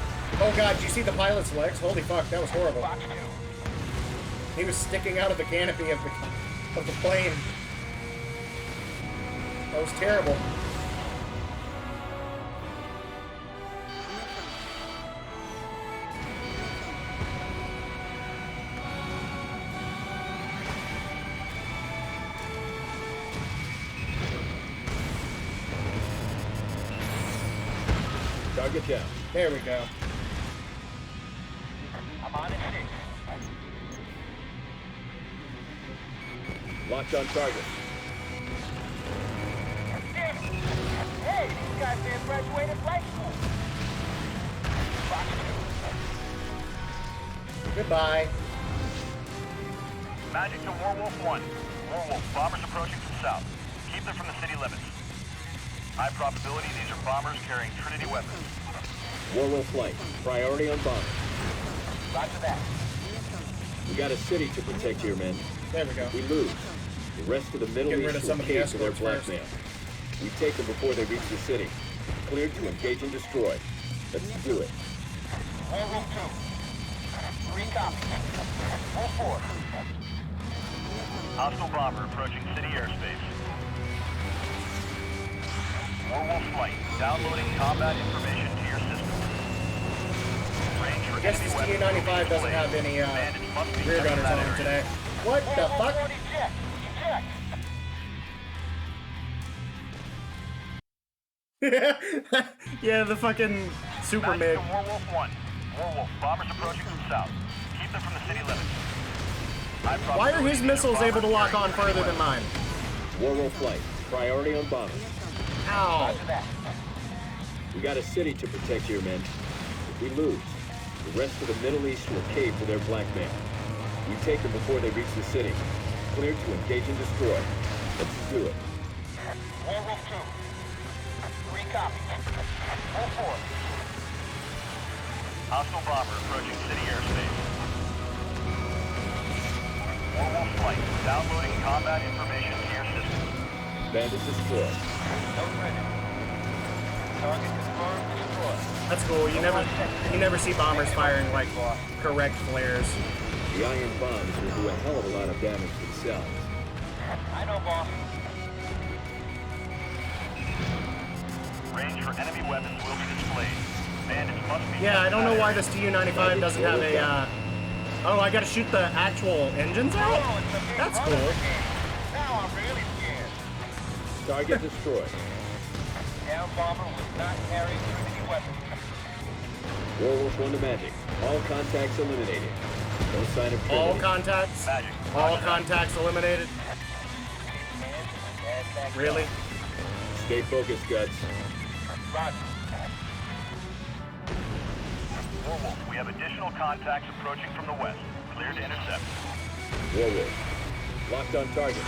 Oh god, did you see the pilot's legs? Holy fuck, that was horrible. Box 2. He was sticking out of the canopy of the plane. That was terrible. Target down. There we go. I'm on at 6. Locked on target. Damn it! Hey, these guys may have graduated flight school. Fox 2. Goodbye. Magic to Warwolf 1. Warwolf, bombers approaching from south. Keep them from the city limits. High probability these are bombers carrying Trinity weapons. Warwolf flight. Priority on bombers. Roger that. We got a city to protect here, men. There we go. We lose. The rest of the Middle Get rid of East some will of the cave to their escorts blackmail. We take them before they reach the city. Cleared to engage and destroy. Let's do it. Warwolf 2. 3 copies. Full force. Hostile bomber approaching city airspace. Warwolf flight. Downloading combat information to your system. Range for I guess this enemy weapons Tu-95 doesn't have any Bandits must be rear gunners touching on that him area. today. What the fuck? Yeah, the fucking super Back mid. to Warwolf 1. Warwolf, bombers approaching from south. Keep them from the city limits. Why are his missiles able to lock on further than mine? Warwolf flight. Priority on bombers. Ow. We got a city to protect here, men. If we lose, the rest of the Middle East will cave to their blackmail. We take them before they reach the city. Cleared to engage and destroy. Let's do it. Warwolf 2. 3 copies. Full force. Hostile bomber approaching city airspace. Warwolf flight. Downloading combat information to your system. Bandits destroyed. Target confirmed, destroyed. That's cool. You never see bombers firing like correct flares. The iron bombs will do a hell of a lot of damage themselves. I know, boss. Range for enemy weapons will be displayed. Bandits must be... Yeah, I don't know why this Tu-95 doesn't have a, Oh, I gotta shoot the actual engines out? That's cool. Now I'm really scared. Target destroyed. Down bomber was not carrying Trinity weapons. Warwolf 1 to Magic. All contacts eliminated. No sign of All Trinity. contacts? Magic. All contacts eliminated? Really? Stay focused, Guts. Roger. Warwolf, we have additional contacts approaching from the west. Clear to intercept. Warwolf. Locked on target.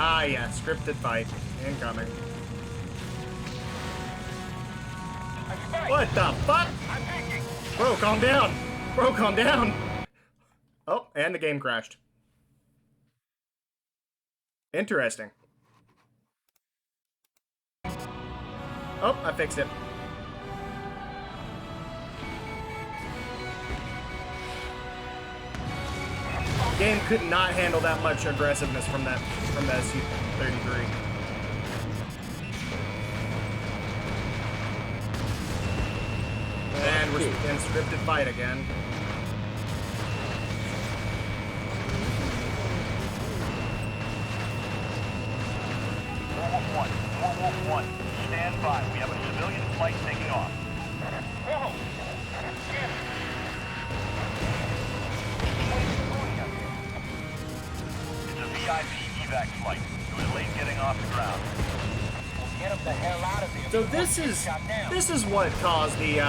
Ah, yeah, scripted fight. Incoming. What the fuck? Bro, calm down. Bro, calm down. Oh, and the game crashed. Interesting. Oh, I fixed it. Game could not handle that much aggressiveness from the SU-33. And we're in scripted fight again. Warwolf 1, stand by. We have a civilian flight taking off. Whoa! It's a VIP evac flight. It was late getting off the ground. We'll get him the hell out of here. So this is what caused the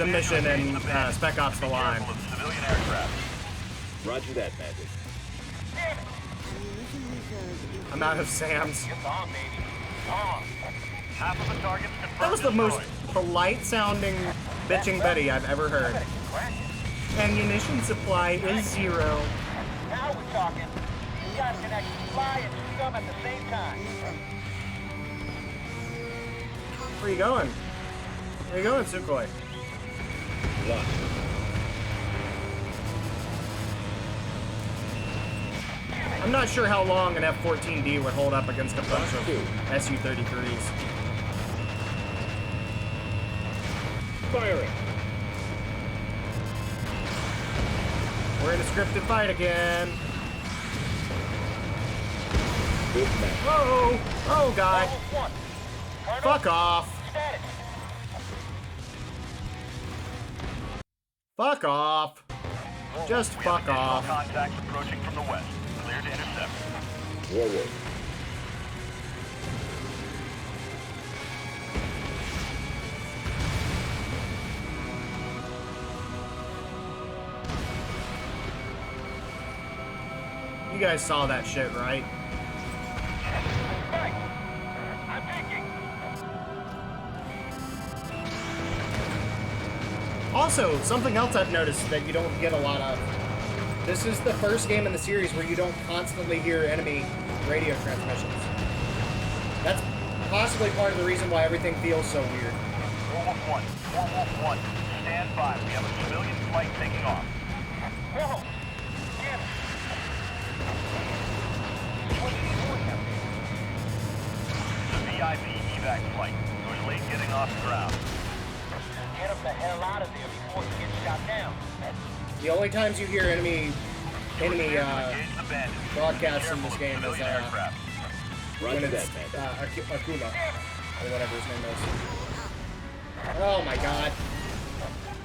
mission in Spec Ops: The Line. Civilian aircraft. Roger that, Magic. Amount of Sams. It's on, baby. On. Half of the targets confirmed. That was the most polite sounding bitching Betty I've ever heard. Ammunition supply is 0. Now we're talking. You guys can actually fly and shoot them at the same time. Where you going? Where you going, Sukhoi? Locked. I'm not sure how long an F-14D would hold up against a bunch of Su-33s. Firing. We're in a scripted fight again. Good match. Whoa! Oh, God. Fuck off. Fuck off. Just fuck off. Contacts approaching from the west. Clear to intercept. Warlord. You guys saw that shit, right? I'm picking. Also, something else I've noticed that you don't get a lot of. This is the first game in the series where you don't constantly hear enemy radio transmissions. That's possibly part of the reason why everything feels so weird. Warwolf 1. Warwolf 1. Stand by. We have a civilian flight taking off. Whoa! Damn it. What are you doing up there? It's a VIP evac flight. It was late getting off the ground. Get him the hell out of there before he gets shot down. The only times you hear enemy broadcasts in this game is when it's Akuma, or whatever his name is. Oh my god.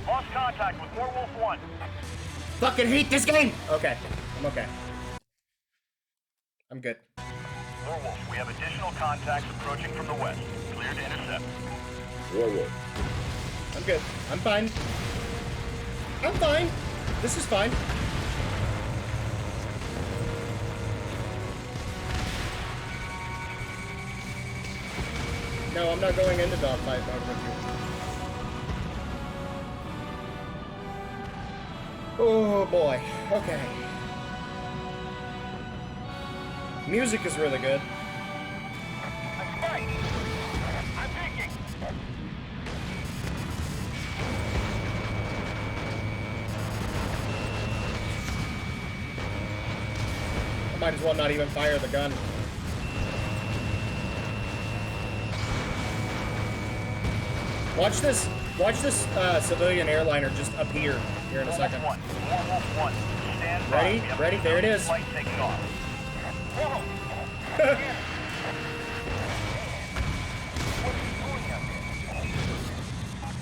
Lost contact with Warwolf 1. Fucking hate this game! Okay, I'm okay. I'm good. Warwolf, we have additional contacts approaching from the west. Clear to intercept. Warlord. I'm good. I'm fine. I'm fine. This is fine. No, I'm not going into dogfight mode with you. Oh boy. Okay. Music is really good. I'm picking. I might as well not even fire the gun. Watch this civilian airliner just appear here in a second. Warwolf 1. Stand by. Ready? Ready? There it is. Flight taking off. Whoa!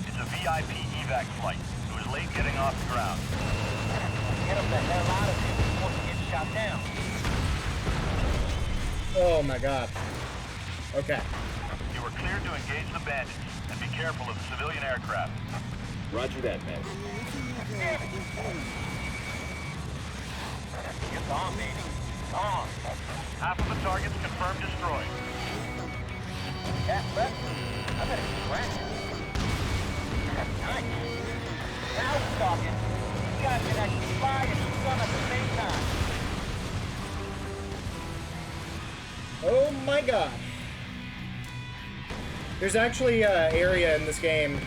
It's a VIP evac flight. It was late getting off the ground. Get him the hell out of here before he gets shot down. Oh my god. Okay. You were cleared to engage the bandits, and be careful of the civilian aircraft. Roger that, man. It's on, baby. On. Half of the targets confirmed destroyed. Cat left? I better scratch it. Nice. Now we're talking. You guys can actually fly and swim at the same time. Oh my god. There's actually an area in this game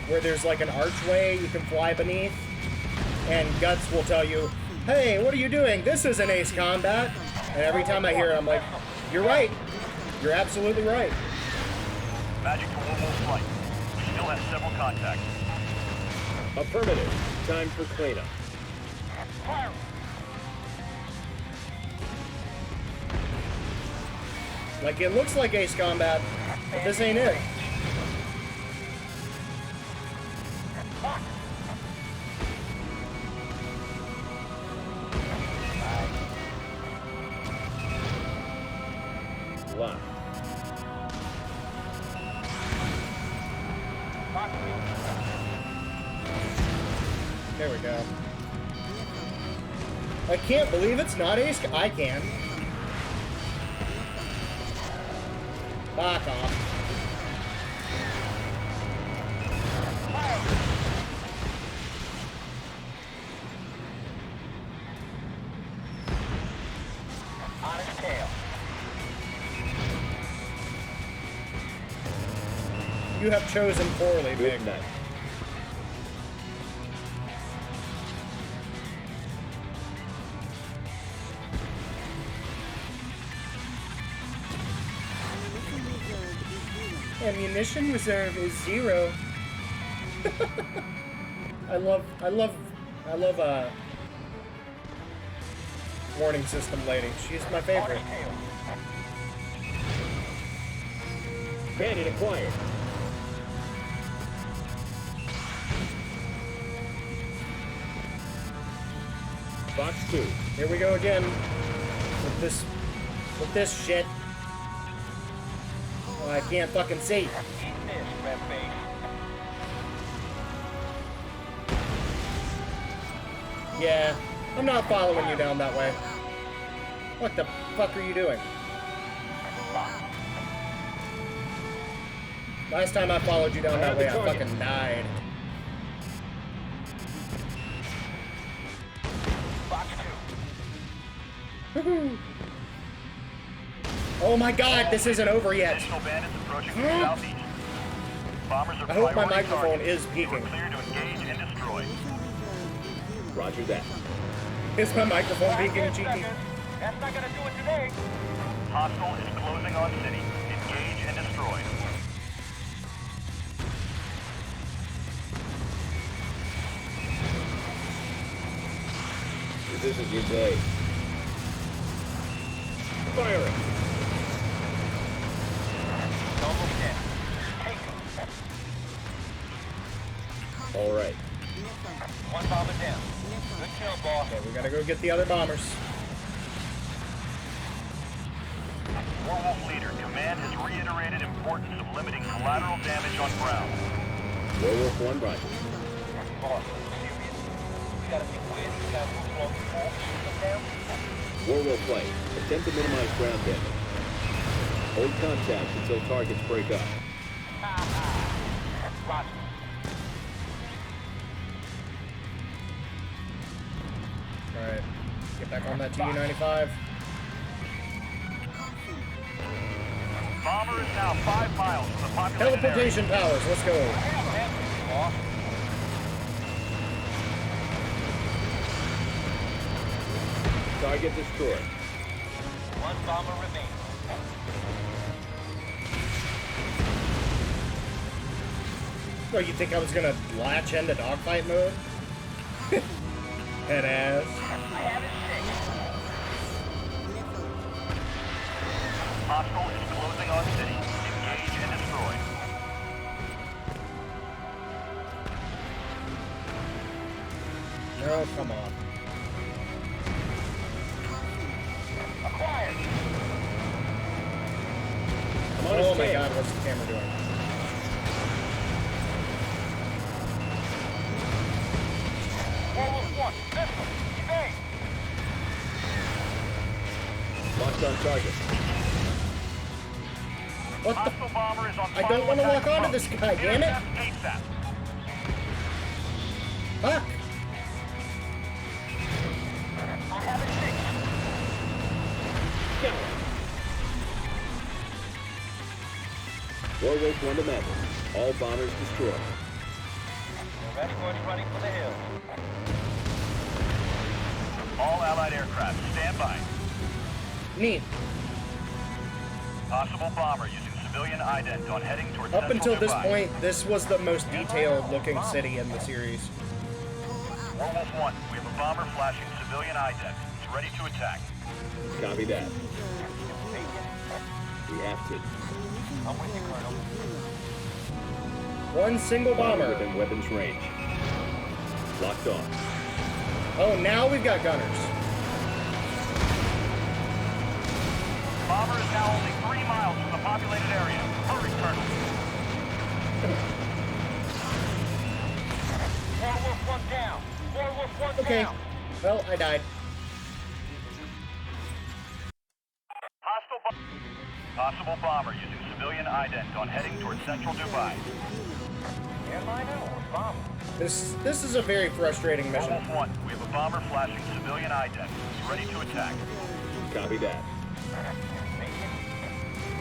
where there's like an archway you can fly beneath, and Guts will tell you, hey, what are you doing? This isn't Ace Combat. And every time I hear it, I'm like, you're right. You're absolutely right. Magic to Warwolf flight. We still have several contacts. Affirmative. Time for cleanup. Fire! Like, it looks like Ace Combat, but this ain't it. Lock. There we go. I can't believe it's not Ace. I can. Back off. On his tail. You have chosen poorly, Big. Good night. Ammunition reserve is 0. I love warning system lady. She's my favorite. Bandit acquired. Box 2. Here we go again with this shit. Oh, I can't fucking see. Yeah, I'm not following you down that way. What the fuck are you doing? Last time I followed you down that way, I fucking died. Oh my god, this isn't over yet. I hope my microphone is peaking. Roger that. Is my microphone peaking, Cheeky? That's not gonna do it today. Hostile is closing on city. Engage and destroy. This is your day. Firing. Almost dead. All right. One bomber down. Good kill, boss. Okay, we gotta go get the other bombers. Warwolf leader, command has reiterated importance of limiting collateral damage on ground. Warwolf 1, roger. Boss, serious? We gotta think where these guys will blow before we shoot them down. Warwolf flight. Attempt to minimize ground damage. Hold contact until targets break up. Roger. Alright, get back on that Tu-95. Bomber is now 5 miles from the populated area. Teleportation powers, let's go. Target destroyed. One bomber remains. Oh, you think I was gonna latch into dogfight mode? Head ass. Hostile is closing on city. Engage and destroy. No, come on. Acquired. Oh my god, what's the camera doing? Warwolf 1, missile. Evade. Locked on target. What the? Hostile bomber is on I don't want to lock onto this guy, damn it! ASAP. Fuck! I have it fixed. Warwolf 1 to Maverick. All bombers destroyed. The Redwood's running for the hill. All Allied aircraft, stand by. Neat. Possible bomber using civilian ident on heading towards Up Central until this Dubai. point, this was the most detailed looking city in the series. Warwolf 1, we have a bomber flashing civilian ident. It's ready to attack. Copy that. We have to. I'm with you, Colonel. One single bomber. Within weapons range. Locked on. Oh, now we've got gunners. Bomber is now only 3 miles from the populated area. Hurry, Colonel. Warwolf 1 down. Warwolf 1 Okay. down. Well, I died. Possible bomber using civilian ident on heading towards Central Dubai. Am I now? Bomber. This is a very frustrating mission. Warwolf 1, we have a bomber flashing civilian ident. It's ready to attack. Copy that.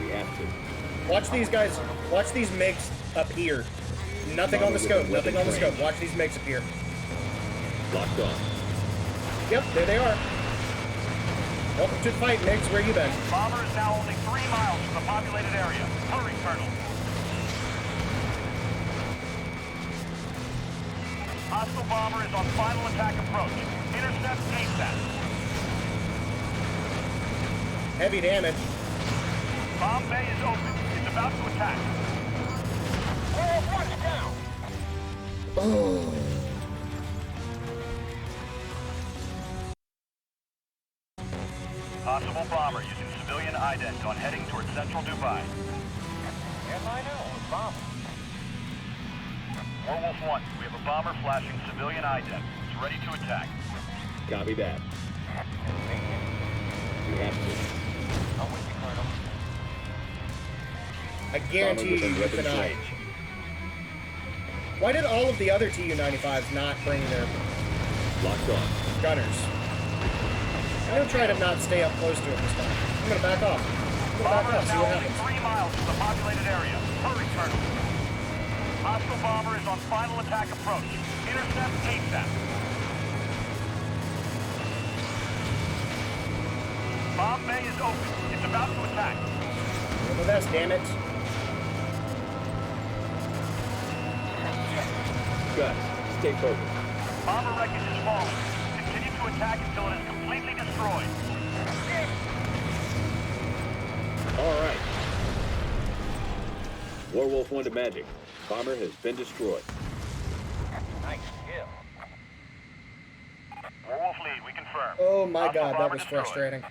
We have to. Watch these guys. Watch these MiGs appear. Nothing on the scope. Nothing on the scope. Watch these MiGs appear. Locked on. Yep, there they are. Welcome to the fight, MiGs. Where you been? Bomber is now only 3 miles from the populated area. Hurry, Colonel. Hostile bomber is on final attack approach. Intercept ASAP. heavy damage. Bomb bay is open. It's about to attack. World War One's down. Oh. Possible bomber using civilian ident on heading towards central Dubai. Yes, I know. A bomber. Werewolf 1, we have a bomber flashing civilian ident. It's ready to attack. Copy that. You have to. I'm with you, Colonel. I guarantee you you cannot. Why did all of the other Tu-95s not bring their Locked on. gunners? I'm gonna try to not stay up close to it this time. I'm gonna back off. I'm gonna back Bomber off, is see now what only happens. 3 miles from the populated area. Hurry, Colonel. Hostile bomber is on final attack approach. Intercept ASAP. Bomb bay is open. It's about to attack. Do my best, damn it. Gus, stay focused. Bomber wreckage is falling. Continue to attack until it is completely destroyed. All right. Werewolf 1 to Magic. Bomber has been destroyed. Nice kill. Werewolf lead, we confirm. Oh my Hostile god, that bomber was destroyed. frustrating.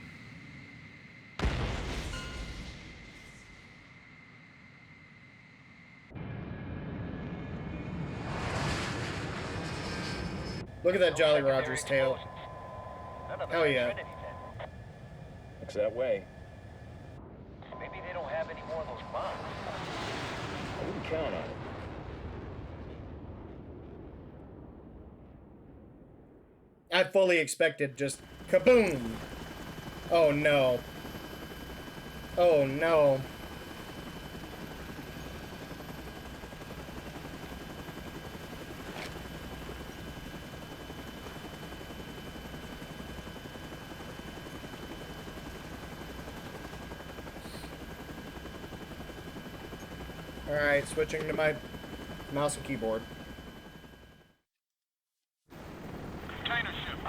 Look at that Jolly Roger's tail. Hell yeah. Looks that way. Maybe they don't have any more of those bombs. I wouldn't count on it. I fully expected just kaboom. Oh no. Oh no. Alright, switching to my mouse and keyboard. Container ship.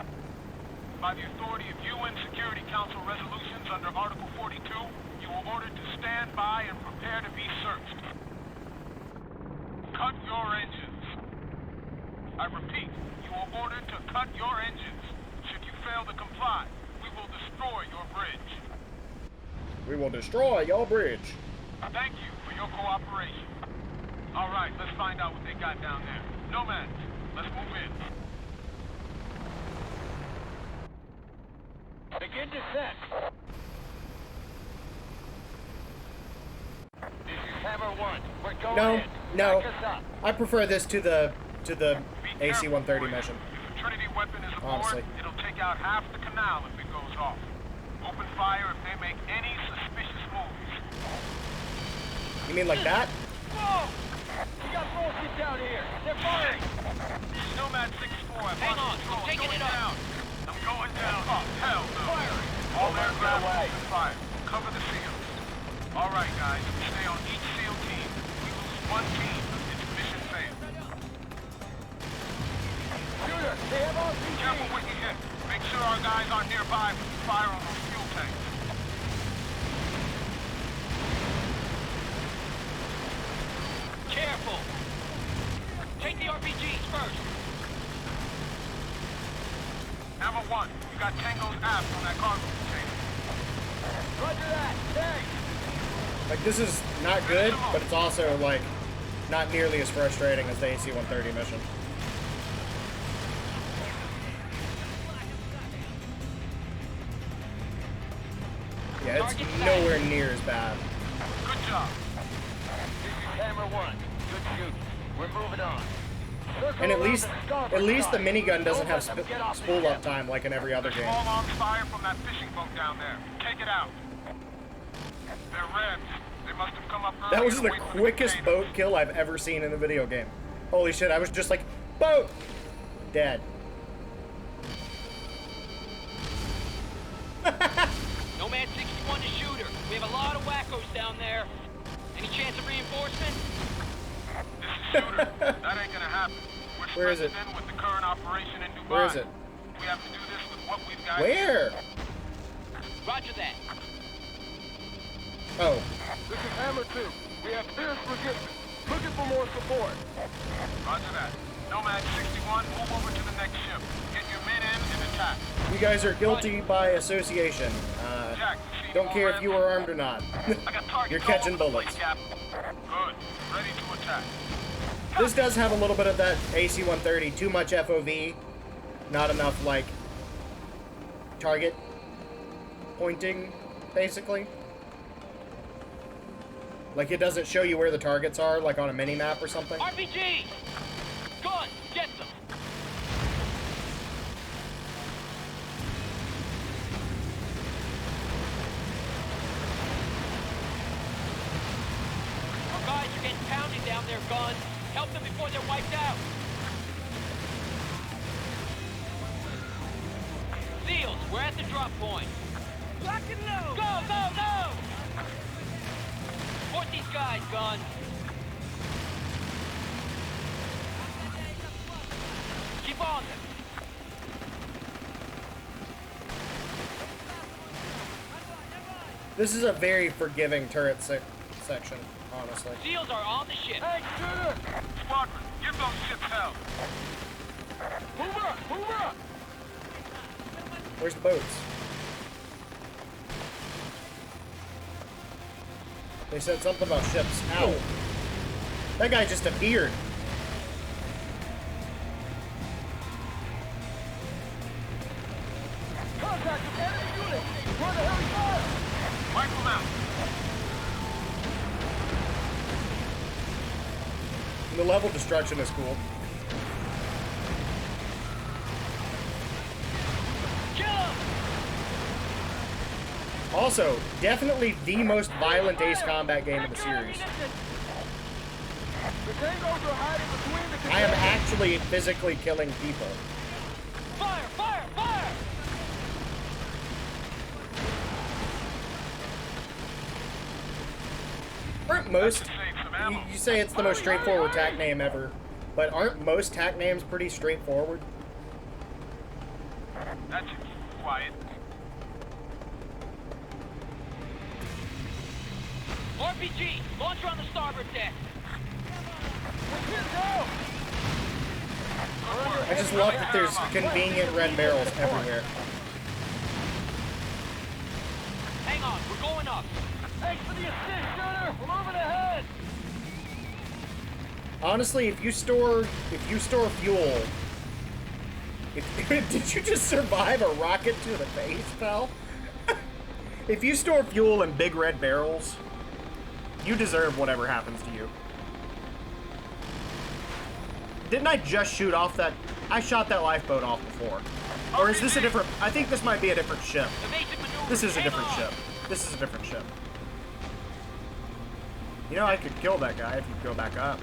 By the authority of UN Security Council resolutions under Article 42, you are ordered to stand by and prepare to be searched. Cut your engines. I repeat, you are ordered to cut your engines. Should you fail to comply, we will destroy your bridge. We will destroy your bridge. Thank you for your cooperation. All right, let's find out what they got down there. Nomads, let's move in. Begin descent. This is Hammer 1. We're going No, in. no. Back us up. I prefer this to the Be careful, AC-130 warrior. mission. If a Trinity weapon is aboard, Honestly. it'll take out half the canal if it goes off. Open fire if they make any suspicious moves. You mean like that? Whoa! We got bullshit down here. They're firing. Nomad 6-4. Hang on, I'm taking it down. I'm going down. Oh, hell no. Firing. All aircraft open fire. Cover the seals. All right, guys. Stay on each SEAL team. We lose one team. It's mission failed. Shooter, they have RPG. Careful what you hit. Make sure our guys aren't nearby when you fire on those fuel tanks. Careful! Take the RPGs first! Hammer 1, you got Tango's aft on that cargo container. Roger that! Thanks! Like, this is not good, but it's also, like, not nearly as frustrating as the AC-130 mission. Yeah, it's nowhere near as bad. Good job. This is Hammer 1. Good shooting. We're moving on. And at least the minigun doesn't have spool up time like in every other game. Small arms fire from that fishing boat down there. Take it out. They're Rebs. They must have come up early. That was the quickest boat kill I've ever seen in a video game. Holy shit, I was just like, boat! Dead. Nomad 61 to shooter. We have a lot of wackos down there. Any chance of reinforcement? This is shooter. That ain't gonna happen. We're Where is it? in with the current operation in Dubai. Where is it? We have to do this with what we've got. Where? Roger that. Oh. This is Hammer 2. We have fierce resistance. Looking for more support. Roger that. Nomad 61, move over to the next ship. Get your men in and attack. You guys are guilty by association. Jack, Don't care if you are armed or not. You're catching bullets. Good. Ready to attack. This does have a little bit of that AC-130. Too much FOV. Not enough, like, target pointing, basically. Like, it doesn't show you where the targets are, like on a mini-map or something. RPG! Gun! Get them! Our guys are getting pounded down there, Gun. Help them before they're wiped out. Seals, we're at the drop point. Lock and load! Go, go, go! Support these guys, Gun. Keep on them. This is a very forgiving turret section, honestly. Seals are on the ship. Hey, shooter! Squadron, give those ships hell. Move up! Move up! Where's the boats? They said something about ships. Ow. That guy just appeared. Contact with enemy unit! Where the hell is that? Wipe them out! And the level destruction is cool. Also, definitely the most violent Ace Combat game in the series. I am actually physically killing people. Fire! Fire! Fire! Aren't most... You say it's the most straightforward TAC name ever, but aren't most TAC names pretty straightforward? That's it. Quiet. RPG! Launcher on the starboard deck! I just love that there's convenient red barrels everywhere. Hang on, we're going up. Thanks for the assist, shooter! We're moving ahead! Honestly, if you store fuel... Did you just survive a rocket to the face, pal? If you store fuel in big red barrels, you deserve whatever happens to you. Didn't I just shoot off that... I shot that lifeboat off before. Or is this a different... I think this might be a different ship. This is a different ship. This is a different ship. You know, I could kill that guy if you go back up.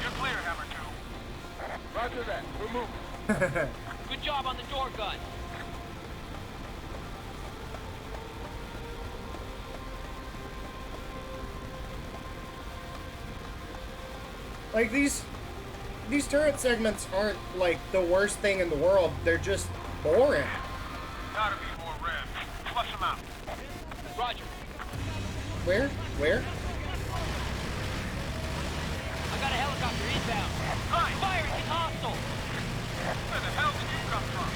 You're clear, Hammer 2. Roger that. We're moving. Good job on the door gun. Like, these turret segments aren't, like, the worst thing in the world. They're just boring. Gotta be more revs. Flush them out. Roger. Where? Where? I got a helicopter inbound. Hi. Firing is hostile. Where the hell did you come from?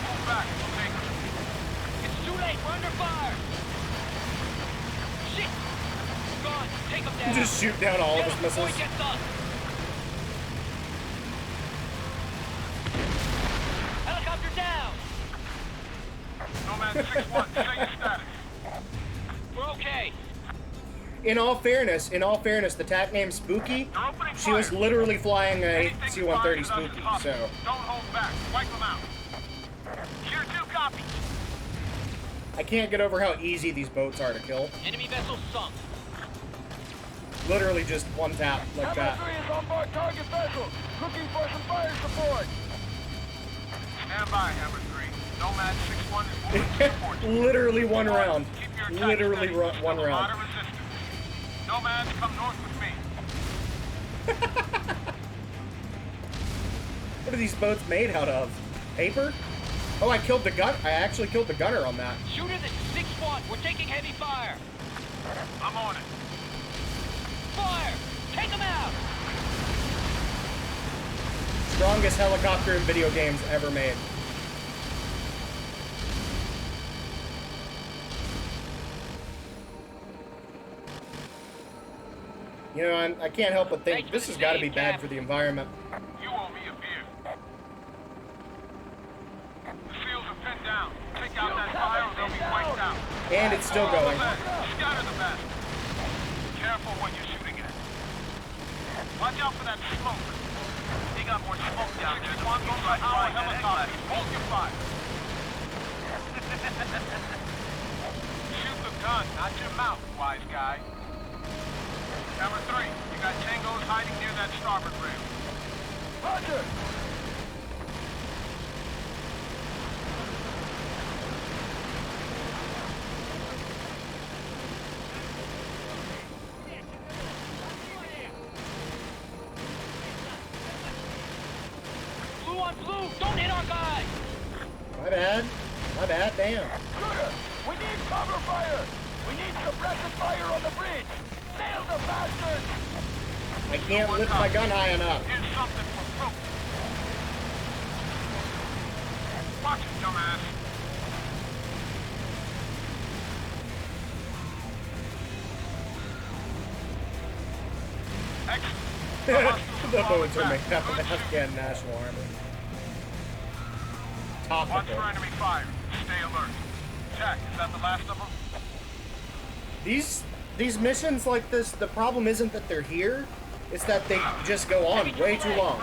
Move back. We'll take them. It's too late. We're under fire. Shit. Gone. Take them down. Just shoot down all of his missiles. Gets us. Helicopter down. Nomad 6-1, say your status. We're okay. In all fairness, the TAC name Spooky, she was literally flying a C-130 Spooky, so... Don't hold back. Wipe them out. Tier 2 copy. I can't get over how easy these boats are to kill. Enemy vessel sunk. Literally just one tap, like that. Hammer 3 is on board target vessel. Looking for some fire support. Stand by, Hammer 3. Nomad 6-1 is moving to support. Literally one round. Keep your attack Literally steady. one There's a lot round. of resistance. Nomads, come north with me. What are these boats made out of? Paper? Oh, I killed the gun. I actually killed the gunner on that. Shooter, this is 6-1. We're taking heavy fire. I'm on it. Fire! Take them out! Strongest helicopter in video games ever made. You know, I can't help but think this has got to be bad for the environment. You owe me a beer. The seals are pinned down. Take out that fire or they'll be wiped out. And it's still going. Scatter the best. Careful what you're shooting at. Watch out for that smoke. They got more smoke down there. One goes by our helicopter. Hold your fire. Shoot the gun, not your mouth, wise guy. Number 3, you got tangos hiding near that starboard rail. Roger! Blue on blue! Don't hit our guy! My bad. My bad, damn. Shooter, we need cover fire! We need suppressive fire on the bridge! Nail the bastards! I can't lift my gun high enough. Here's something for proof. Watch it, dumbass. Excellent. The boats are made up of Afghan National Army. Watch Topical. for enemy fire. Stay alert. Jack, is that the last of them? These missions like this, the problem isn't that they're here, it's that they just go on way too long.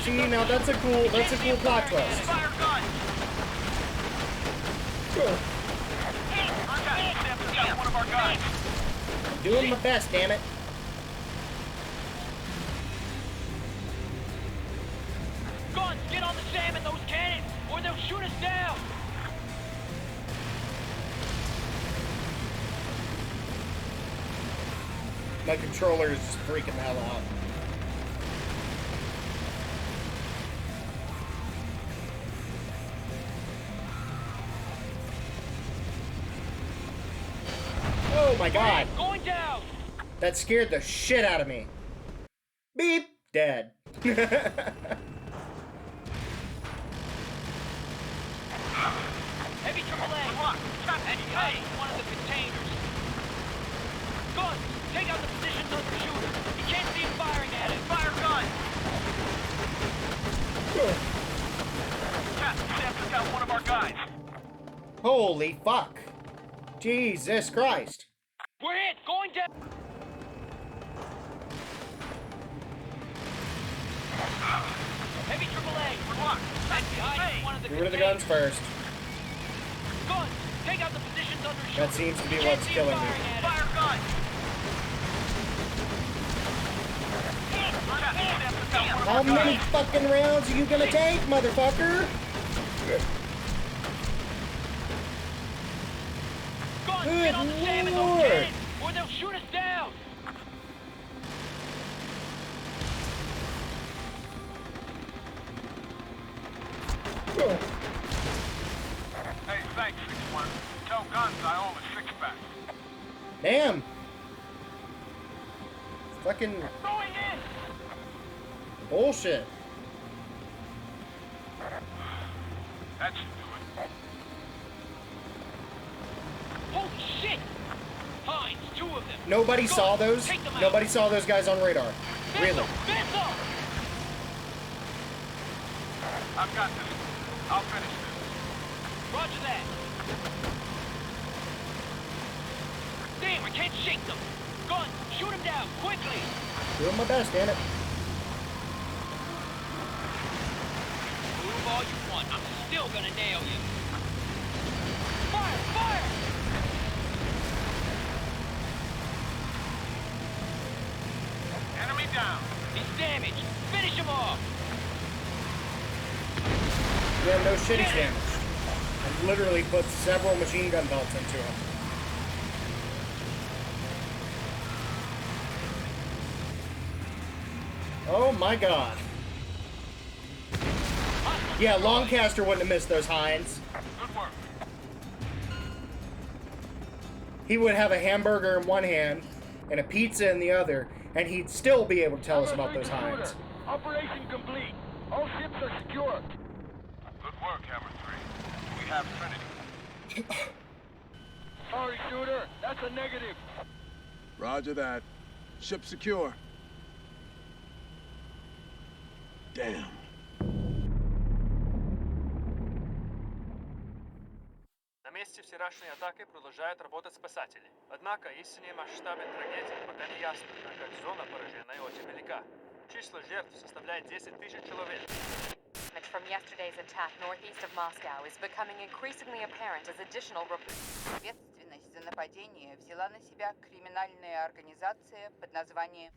See, now that's a cool plot twist. I'm doing my best, damn it. Guns, get on the SAM and those cannons, or they'll shoot us down! My controller is just freaking the hell out. Oh my god! Going down! That scared the shit out of me. Beep! Dead. Heavy AAA! Hey, one of the containers! Guns, take out the positions of the shooter! You can't see him firing at it! Fire gun! Sam took out one of our guys. Holy fuck. Jesus Christ. We're hit! Going down! Heavy AAA! We're locked! Back behind one of the Get rid of the guns first. Guns, take out the positions under shooter! That seems to be what's killing me. Fire gun! How many fucking rounds are you gonna take, motherfucker? Guns, Good get on the SAM and those Lord. cannons, or they'll shoot us down! Hey, thanks, 6-1. Tell Guns I owe him a six-pack. Damn. Fucking Going in! bullshit. That should do it. Holy shit! Hines, 2 of them! Nobody Guns, saw those. take them out. Nobody saw those guys on radar. Really? Missile! I've got this. I'll finish this. Roger that! Damn, I can't shake them! Guns, shoot them down, quickly! Doing my best, damn it. Move all you want, I'm still gonna nail you! Fire! Fire! Enemy down. He's damaged! Finish him off! Yeah, no shit, he's damaged. I literally put several machine gun belts into him. Oh my god. Yeah, Lancaster wouldn't have missed those Heinz. Good work. He would have a hamburger in one hand and a pizza in the other, and he'd still be able to tell us about those Heinz. Operation complete. All ships are secure. Good work, Hammer 3. We have Trinity. Sorry, Shooter. That's a negative. Roger that. Ship secure. Damn. На месте вчерашней атаки продолжают работать спасатели. Однако истинные масштабы трагедии пока не ясны, так как зона поражения очень велика. Число жертв составляет 10 тысяч человек. From yesterday's attack northeast of Moscow is becoming increasingly apparent as additional Ответственность за нападение взяла на себя криминальная организация под названием...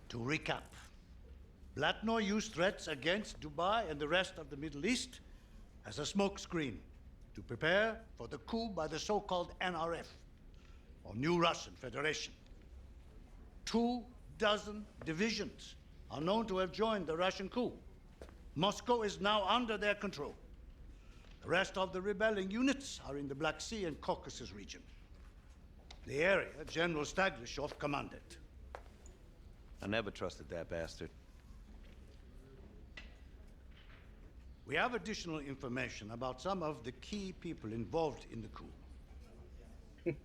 To recap, Blatno used threats against Dubai and the rest of the Middle East as a smokescreen to prepare for the coup by the so-called NRF, or New Russian Federation. 24 divisions are known to have joined the Russian coup. Moscow is now under their control. The rest of the rebelling units are in the Black Sea and Caucasus region. The area General Staglishov commanded. I never trusted that bastard. We have additional information about some of the key people involved in the coup.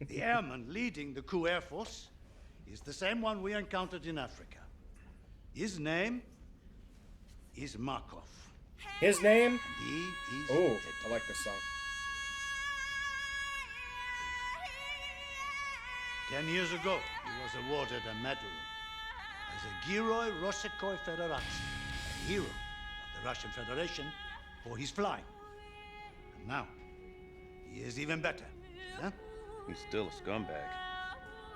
The airman leading the coup air force is the same one we encountered in Africa. His name is Markov. His name? He is Oh, dead. I like this song. 10 years ago, he was awarded a medal as a Gheroi Rossikoy Federatsi, a hero of the Russian Federation for his flying. And now, he is even better. Huh? He's still a scumbag.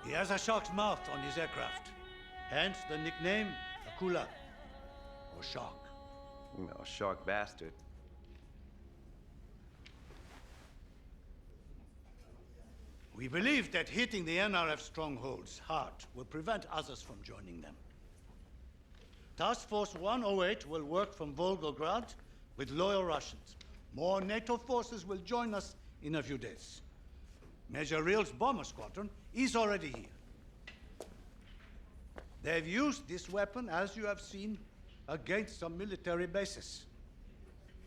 He has a shark's mouth on his aircraft, hence the nickname Akula, or Shark. You know, a shark bastard. We believe that hitting the NRF strongholds hard will prevent others from joining them. Task Force 108 will work from Volgograd with loyal Russians. More NATO forces will join us in a few days. Major Reel's bomber squadron is already here. They've used this weapon, as you have seen, against some military bases.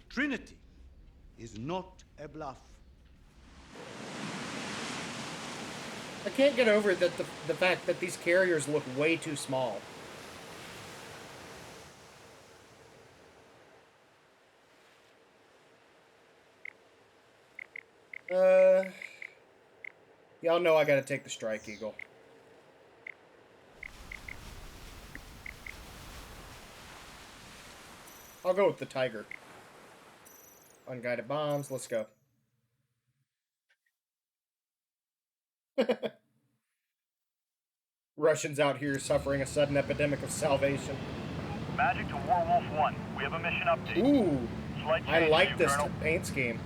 Trinity is not a bluff. I can't get over that the fact that these carriers look way too small. Y'all know I gotta take the Strike Eagle. I'll go with the Tiger. Unguided bombs, let's go. Russians out here suffering a sudden epidemic of salvation. Magic to Warwolf 1. We have a mission update. Ooh, Slight I change like to you, this Colonel. paint scheme.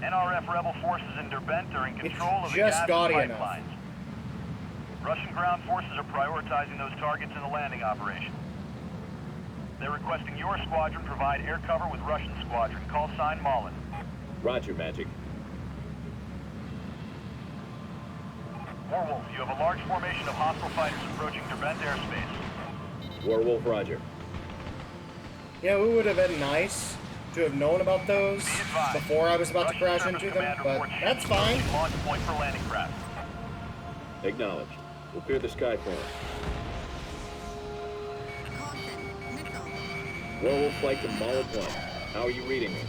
NRF rebel forces in Derbent are in control of the just gas gaudy and enough. pipelines. Russian ground forces are prioritizing those targets in the landing operation. They're requesting your squadron provide air cover with Russian squadron. Call sign Mullen. Roger, Magic. Warwolf, you have a large formation of hostile fighters approaching Derbent airspace. Warwolf, Roger. Yeah, it would have been nice to have known about those before I was about to crash into them, but that's fine. Launch point for landing craft. Acknowledged. We'll clear the sky for him. Warwolf flight to Mala Point. How are you reading me?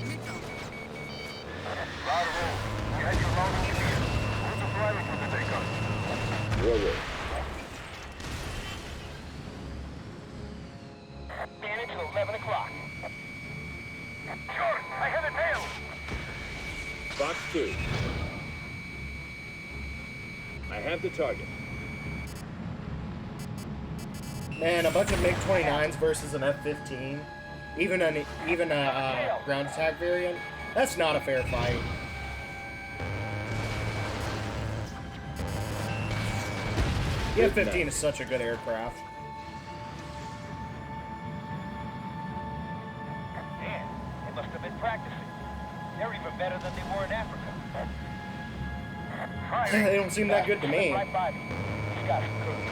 Warwolf. Manage at 11 o'clock. Sure, I have it nailed. Fox 2. I have the target. Man, a bunch of MiG-29s versus an F-15, even a ground attack variant, that's not a fair fight. The F-15 is such a good aircraft. Man, they must have been practicing. They're even better than they were in Africa. They don't seem that good to me. Right by me. He's got some courage.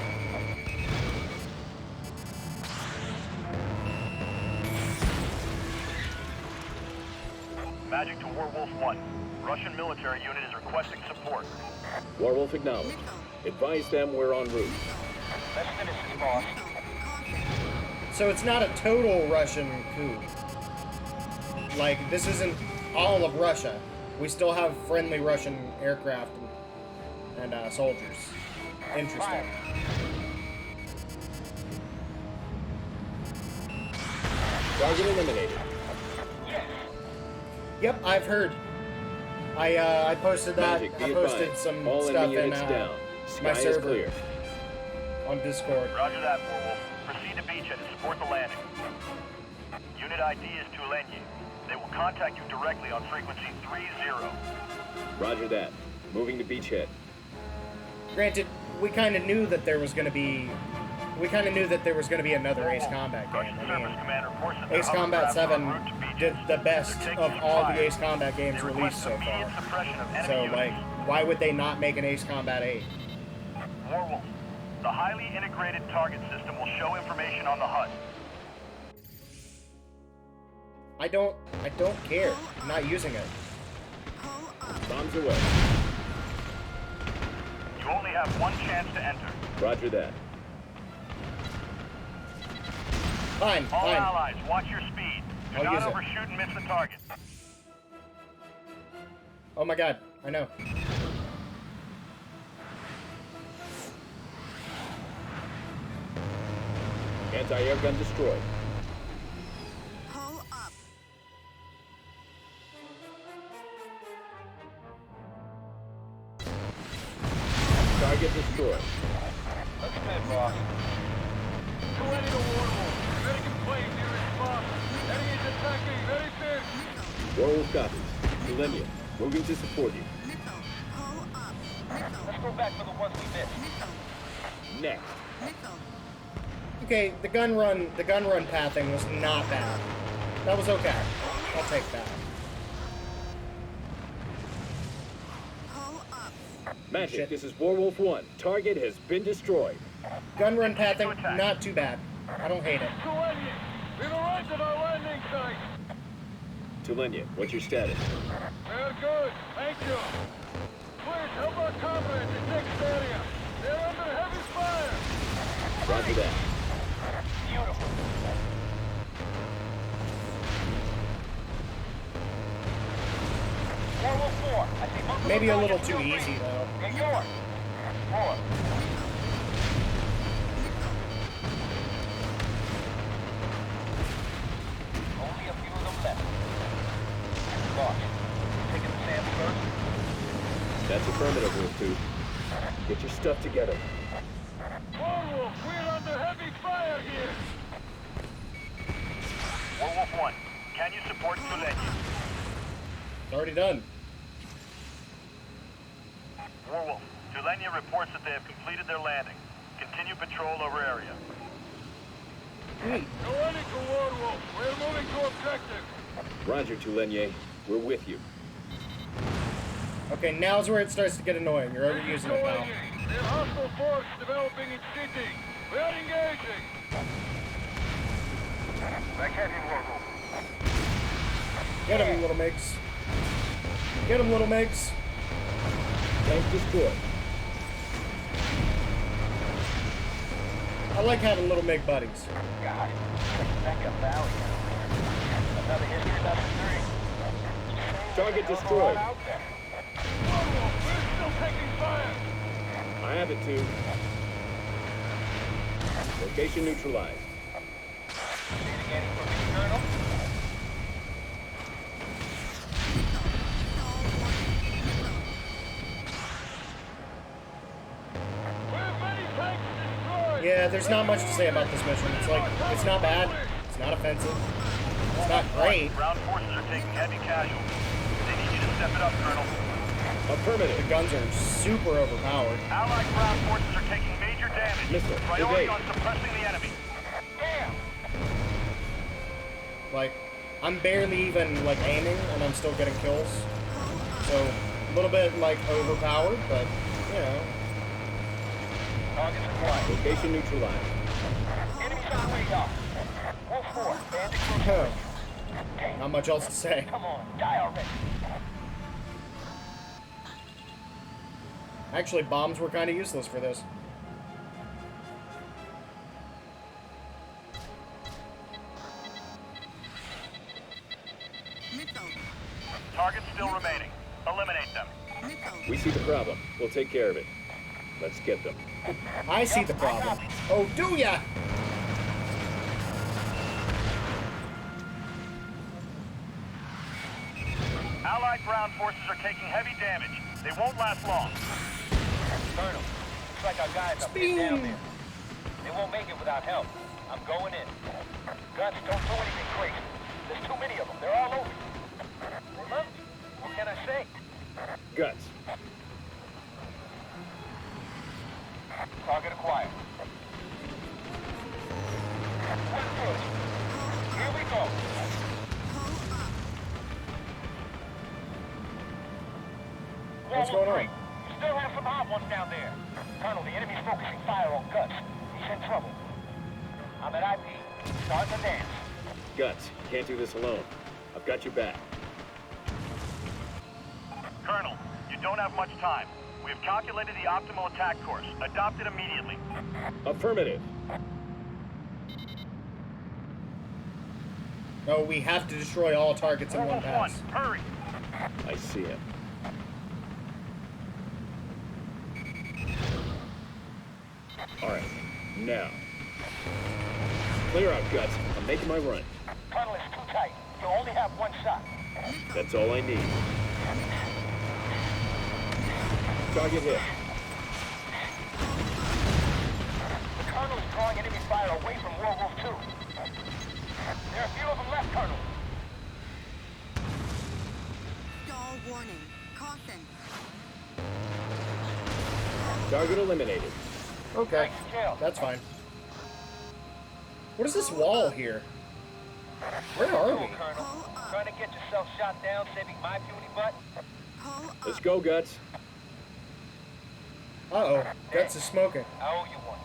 Magic to Warwolf 1. Russian military unit is requesting support. Warwolf acknowledged. Advise them we're en route. Let's finish this, boss. So it's not a total Russian coup. Like, this isn't all of Russia. We still have friendly Russian aircraft and soldiers. Interesting. Target eliminated. Yep, I've heard. I posted that. Magic, I be posted advised. some All stuff enemy in units down. my Sky is server clear. on Discord. Roger that, Warwolf. Proceed to beachhead and support the landing. Unit ID is Tulenye. They will contact you directly on frequency 30. Roger that. Moving to beachhead. Granted, we kind of knew that there was going to be. We kind of knew that there was going to be another Ace Combat game. I mean, Ace Combat 7 did the best of all the Ace Combat games released so far. So, like, why would they not make an Ace Combat 8? Warwolf, the highly integrated target system will show information on the HUD. I don't care. I'm not using it. Bombs away. You only have one chance to enter. Roger that. Fine, All fine. allies, watch your speed. Do I'll not use it. overshoot and miss the target. Oh my god, I know. Anti-air gun destroyed. Target destroyed. That's good, boss. Tulenye to Warwolf. American plane near its spot. Enemy is attacking. Very fierce. Warwolf copies. Tulenye, moving to support you. Let's go back for the ones we missed. Next. Okay, the gun run pathing was not bad. That was okay. I'll take that. Magic, this is Warwolf 1. Target has been destroyed. Gun run pathing, not too bad. I don't hate it. Tulenye, we've arrived at our landing site. Tulenye, what's your status? We're good. Thank you. Please help our comrades in next area. They're under heavy fire. Roger that. Beautiful. Warwolf 4. I see multiple Maybe a little targets too still easy, free. though. Get yours. More. Only a few of them left. Boss, taking the sand first? That's affirmative, Wolf 2. Get your stuff together. Warwolf, we're under heavy fire here. Warwolf 1, can you support Tulenye? It's already done. Warwolf, Tulenye reports that they have completed their landing. Continue patrol over area. Hey. Tulenye to Warwolf, we're moving to objective. Roger, Tulenye. We're with you. Okay, now's where it starts to get annoying. You're overusing it now. There's hostile force developing in city. We are engaging. Back at him, Warwolf. Get him, little Migs. Get him, little Migs. Tank destroyed. I like having little Mig buddies. God, back up valley. Another history lesson 3. Target destroyed. Warwolf, we're still taking fire. I have it too. Location neutralized. See it again for me, Colonel? Yeah, there's not much to say about this mission. It's like, it's not bad. It's not offensive. It's not great. Ground forces are taking heavy casualties. They need you to step it up, Colonel. Affirmative. The guns are super overpowered. Allied ground forces are taking major major damage. Missile, Priority evade. on suppressing the enemy. Damn! Like, I'm barely even, like, aiming, and I'm still getting kills. So, a little bit, like, overpowered, but, you know. Targets acquired. Location neutralized. Enemies on radar. Wolf 4, bandit close. Not much else to say. Come on, die already. Actually, bombs were kind of useless for this. Targets still remaining. Eliminate them. We see the problem. We'll take care of it. Let's get them. I see the problem. Oh, do ya? Allied ground forces are taking heavy damage. They won't last long. Colonel, looks like our guys are pinned down there. They won't make it without help. I'm going in. Guns, don't do anything crazy. There's too many of them. They're all over you. They love me. What can I say? Guts. Target acquired. One good. Here we go. What's going on? You still have some hot ones down there. Colonel, the enemy's focusing fire on Guts. He's in trouble. I'm at IP. Start the dance. Guts, can't do this alone. I've got your back. Colonel, you don't have much time. We have calculated the optimal attack course. Adopt it immediately. Affirmative. No, we have to destroy all targets in one pass. Hurry! I see him. Alright, now. Clear out, Guts. I'm making my run. Colonel, it's too tight. You only have one shot. That's all I need. Target hit. The Colonel is drawing enemy fire away from World War II. There are a few of them left, Colonel. Stall warning. Caution. Target eliminated. Okay, that's fine. What is this wall here? Where are we? Colonel, trying to get yourself shot down, saving my puny butt? Let's go, Guts. Uh-oh, Guts is smoking. I owe you one.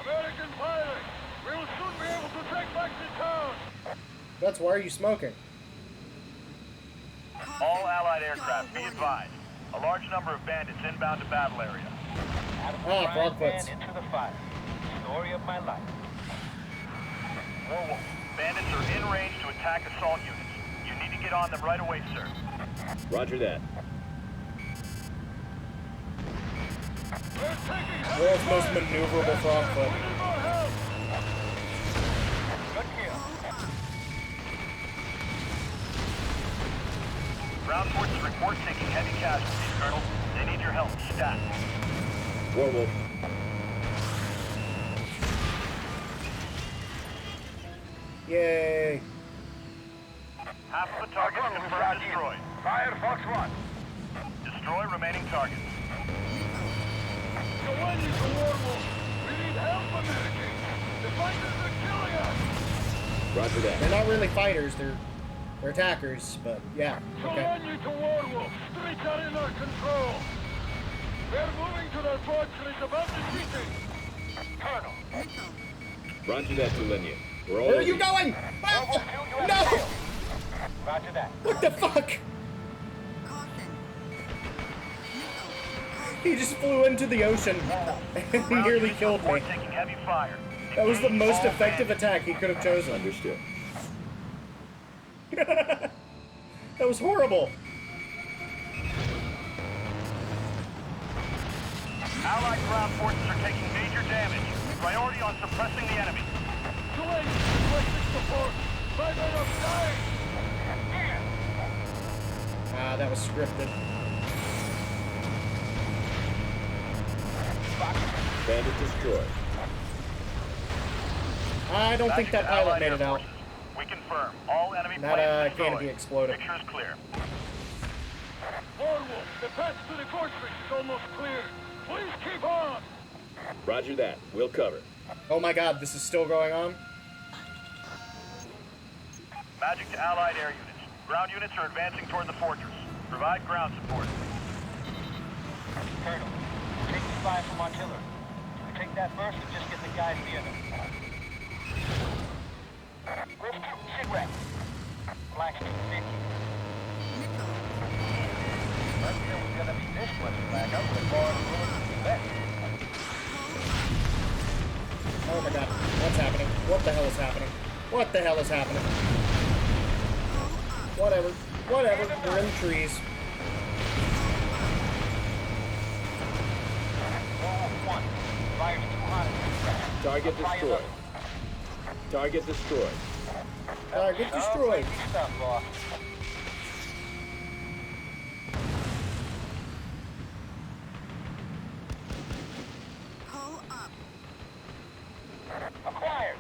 American pilots! We will soon be able to take back the town! Guts, why are you smoking? All Allied aircraft, be advised. A large number of bandits inbound to battle area. Ah, Frogfoots. Into the fire. Story of my life. Warwolf, bandits are in range to attack assault units. You need to get on them right away, sir. Roger that. World's most maneuverable Frogfoot. Good kill. Ground forces report taking heavy casualties, Colonel. They need your help. Stat. Warwolf. Yay. Half of the targets confirmed destroyed. Fire Fox 1. Destroy remaining targets. Go on, you Warwolf. We need help, Americans. The fighters are killing us. Roger that. They're not really fighters, they're attackers, but yeah, Go okay. on, you Warwolf. Streets are in our control. We're moving to their fortress about the city. Colonel. Roger that, Tulenia. We're all Where are over you going? Oh, no! Roger that. What the fuck? He just flew into the ocean and nearly killed me. Taking heavy fire. That was the most effective attack he could have chosen. Understood. That was horrible. Allied ground forces are taking major damage. Priority on suppressing the enemy. Too late. Like this before. Five men are dying. Ah, that was scripted. Bandit destroyed. I don't think that pilot made it out. We confirm. All enemy That planes canopy destroyed. exploded. Picture is clear. Warwolf, the path to the fortress is almost clear. Please keep on! Roger that. We'll cover. Oh my god, this is still going on? Magic to Allied air units. Ground units are advancing toward the fortress. Provide ground support. Colonel, take the fire from artillery. We take that first and just get the guys near them. Let's do cigarette. Blacksmith 50. Let's feel we're gonna be this much back up with more than Oh my god, what's happening? What the hell is happening? What the hell is happening? Whatever, we're in the trees. Target destroyed. Target destroyed. Target destroyed. Pull up. Acquired.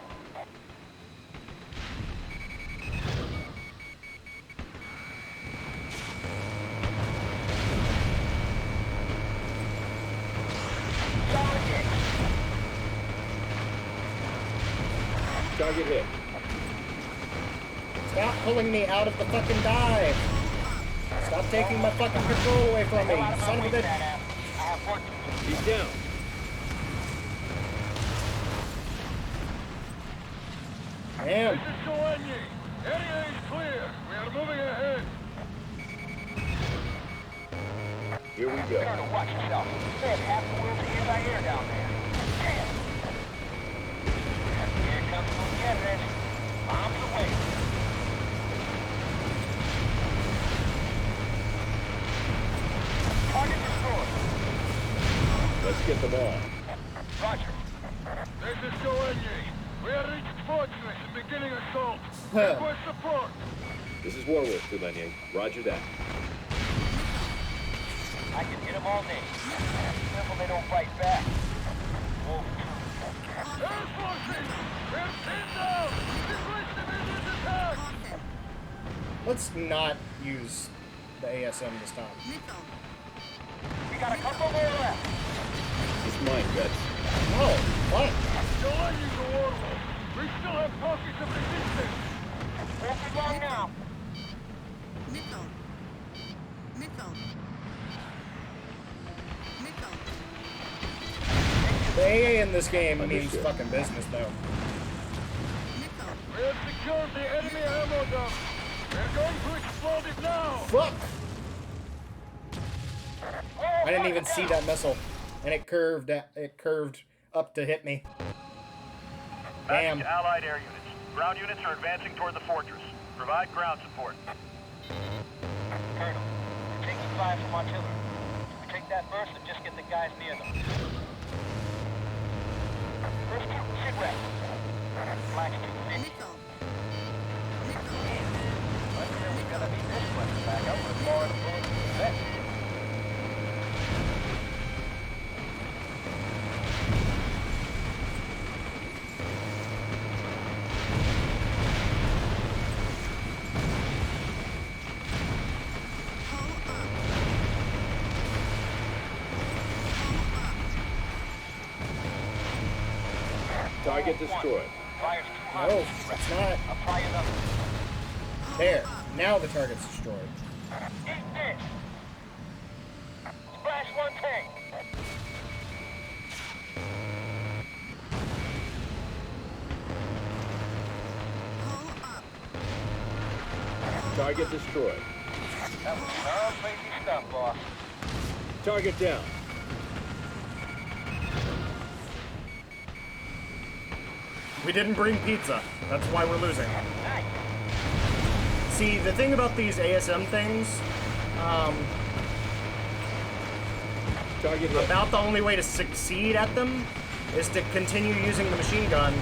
Target hit. Stop pulling me out of the fucking dive. Stop taking my fucking control away from me, son of a bitch. He's down. Damn. This is Soigny. Area is clear. We are moving ahead. Here we go. Colonel, watch yourself. They have half the world's anti-air down there. Damn. Here comes Gutierrez. Bombs away. Target destroyed. Let's get them all. Roger. This is Soigny. We are reached fortress and beginning assault. Request support. This is Warwolf, Tulenier. Roger that. I can hit them all day. Careful they don't fight back. Wolf. Air forces! They're pinned down! Request immediate attack! Let's not use the ASM this time. We got a couple more left. It's mine, Guts. Oh, what? Don't use the Warwolf. We still have pockets of resistance. Won't be long now. Missile. Missile. Missile. The AA in this game means fucking business, though. We have secured the enemy ammo dump. We're going to explode it now. Fuck! I didn't even see that missile, and it curved up to hit me. Damn. Magic to Allied air units. Ground units are advancing toward the fortress. Provide ground support. Colonel, we're taking fire from artillery. We take that first and just get the guys near them. Let's do cigarette. Blacksmith 50. Let's feel we're gonna be this much back up with more than that. Target destroyed. No, it's not. There. Now the target's destroyed. Eat this. Splash one tank. Target destroyed. That was some crazy stuff, boss. Target down. We didn't bring pizza. That's why we're losing. See, the thing about these ASM things, about the only way to succeed at them is to continue using the machine gun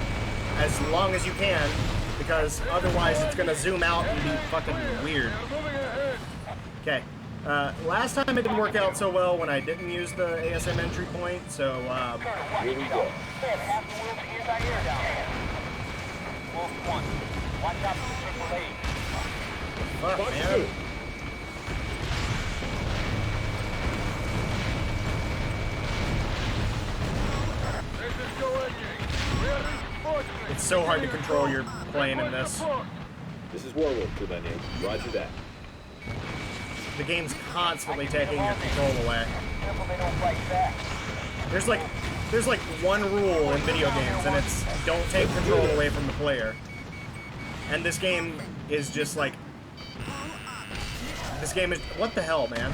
as long as you can, because otherwise it's gonna zoom out and be fucking weird. Okay. Last time it didn't work out so well when I didn't use the ASM entry point, so here we go. Wolf 1, watch out for the triple A. Fuck, man. so hard to control your plane in this. This is Warwolf, Tulenia. Roger that. The game's constantly taking your control away. There's like one rule in video games, and it's don't take control away from the player. And this game is just like, this game is, what the hell, man?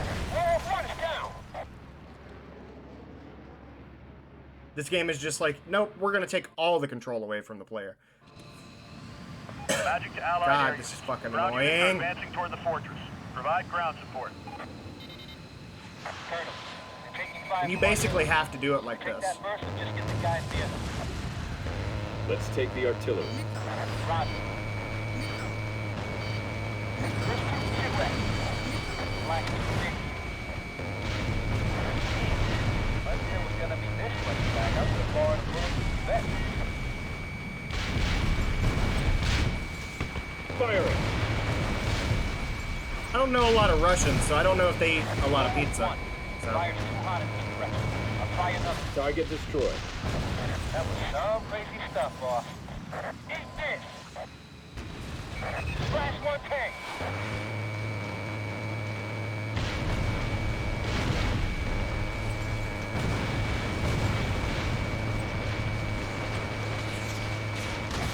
This game is just like, nope, we're gonna take all the control away from the player. Magic to Allied God, areas. this is fucking Ground units are annoying. advancing toward the fortress. Provide ground support. Colonel, you're taking 5 And you basically have to do it like this. that verse and just get the guys in. Let's take the artillery. Roger. Black City. I knew it was gonna be this much back up the bar and bet. Firing. I don't know a lot of Russian, so I don't know if they eat a lot of pizza. So. Fire's too hot in this direction. I'll try another. Target destroyed. That was some crazy stuff, boss. Eat this! Splash one tank!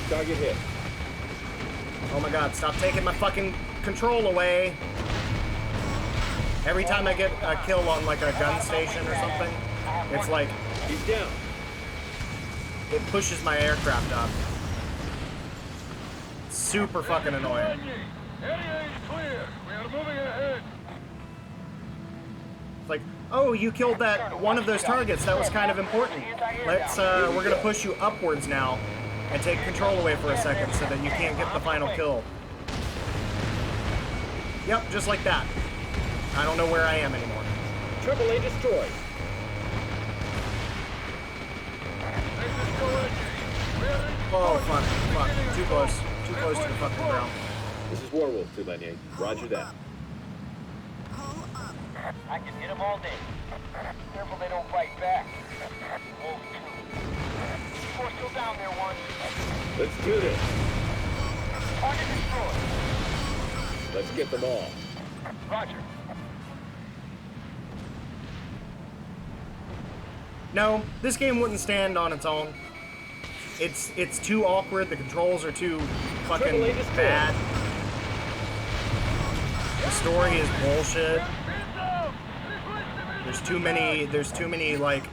Target hit. Oh my god, stop taking my fucking control away. Every time I get a kill on like a gun station or something, it's like, he's down. It pushes my aircraft up. Super fucking annoying. Area is clear. We are moving ahead. It's like, oh, you killed that one of those targets. That was kind of important. Let's, we're gonna push you upwards now and take control away for a second so that you can't get the final kill. Yep, just like that. I don't know where I am anymore. AAA destroyed. Oh, fuck. Too close. Too close to the fucking ground. This is Warwolf, Tulenia. Roger that. I can hit them all day. Careful they don't fight back. Wolf 2. 4 still down there, 1. Let's do this. Target destroyed. Let's get them all. Roger. No, this game wouldn't stand on its own. It's too awkward. The controls are too fucking bad. The story is bullshit. There's too many like,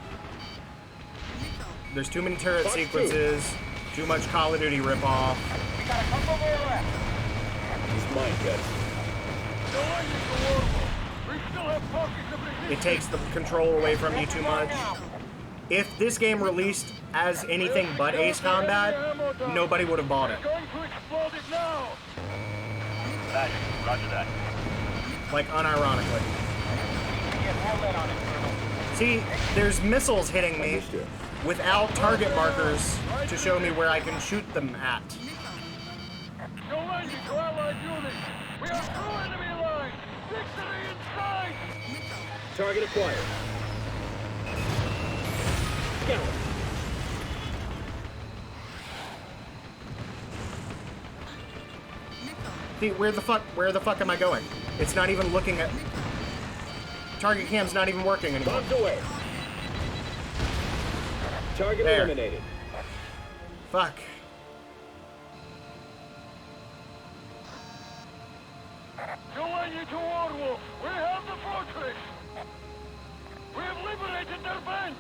there's too many turret sequences, too much Call of Duty ripoff. He's mine, guys. It takes the control away from you too much. If this game released as anything but Ace Combat, nobody would have bought it. Roger that. Like, unironically. See, there's missiles hitting me without target markers to show me where I can shoot them at. We are through enemy lines. Victory in sight. Target acquired. Scout. See, where the fuck am I going? It's not even looking at... Target cam's not even working anymore. Bombs away. Target there. eliminated. Fuck. Tulenia to Warwolf. We have the fortress. We have liberated their bank.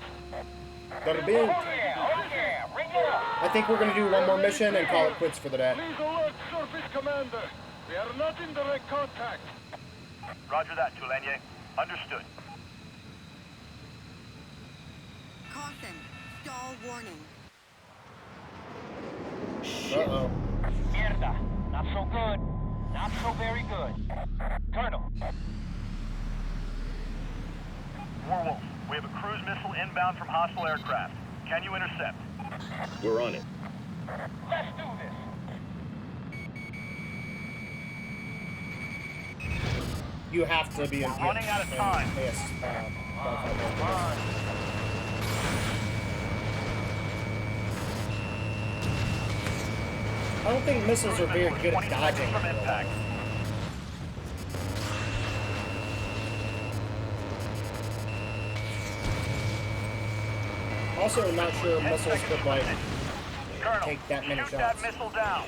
I think we're gonna do one more mission and call it quits for the day. Please alert Surface Commander. We are not in direct contact. Roger that, Tulenia. Understood. Caution. Stall warning. Uh-oh. Mierda. Not so good. Not so very good. Colonel. Warwolf, we have a cruise missile inbound from hostile aircraft. Can you intercept? We're on it. Let's do this. You have to be in here. Running out of time. Yes. I don't think missiles are very good at dodging. From impact. Also, I'm not sure missiles could like Colonel, take that many shoot shots. that missile down.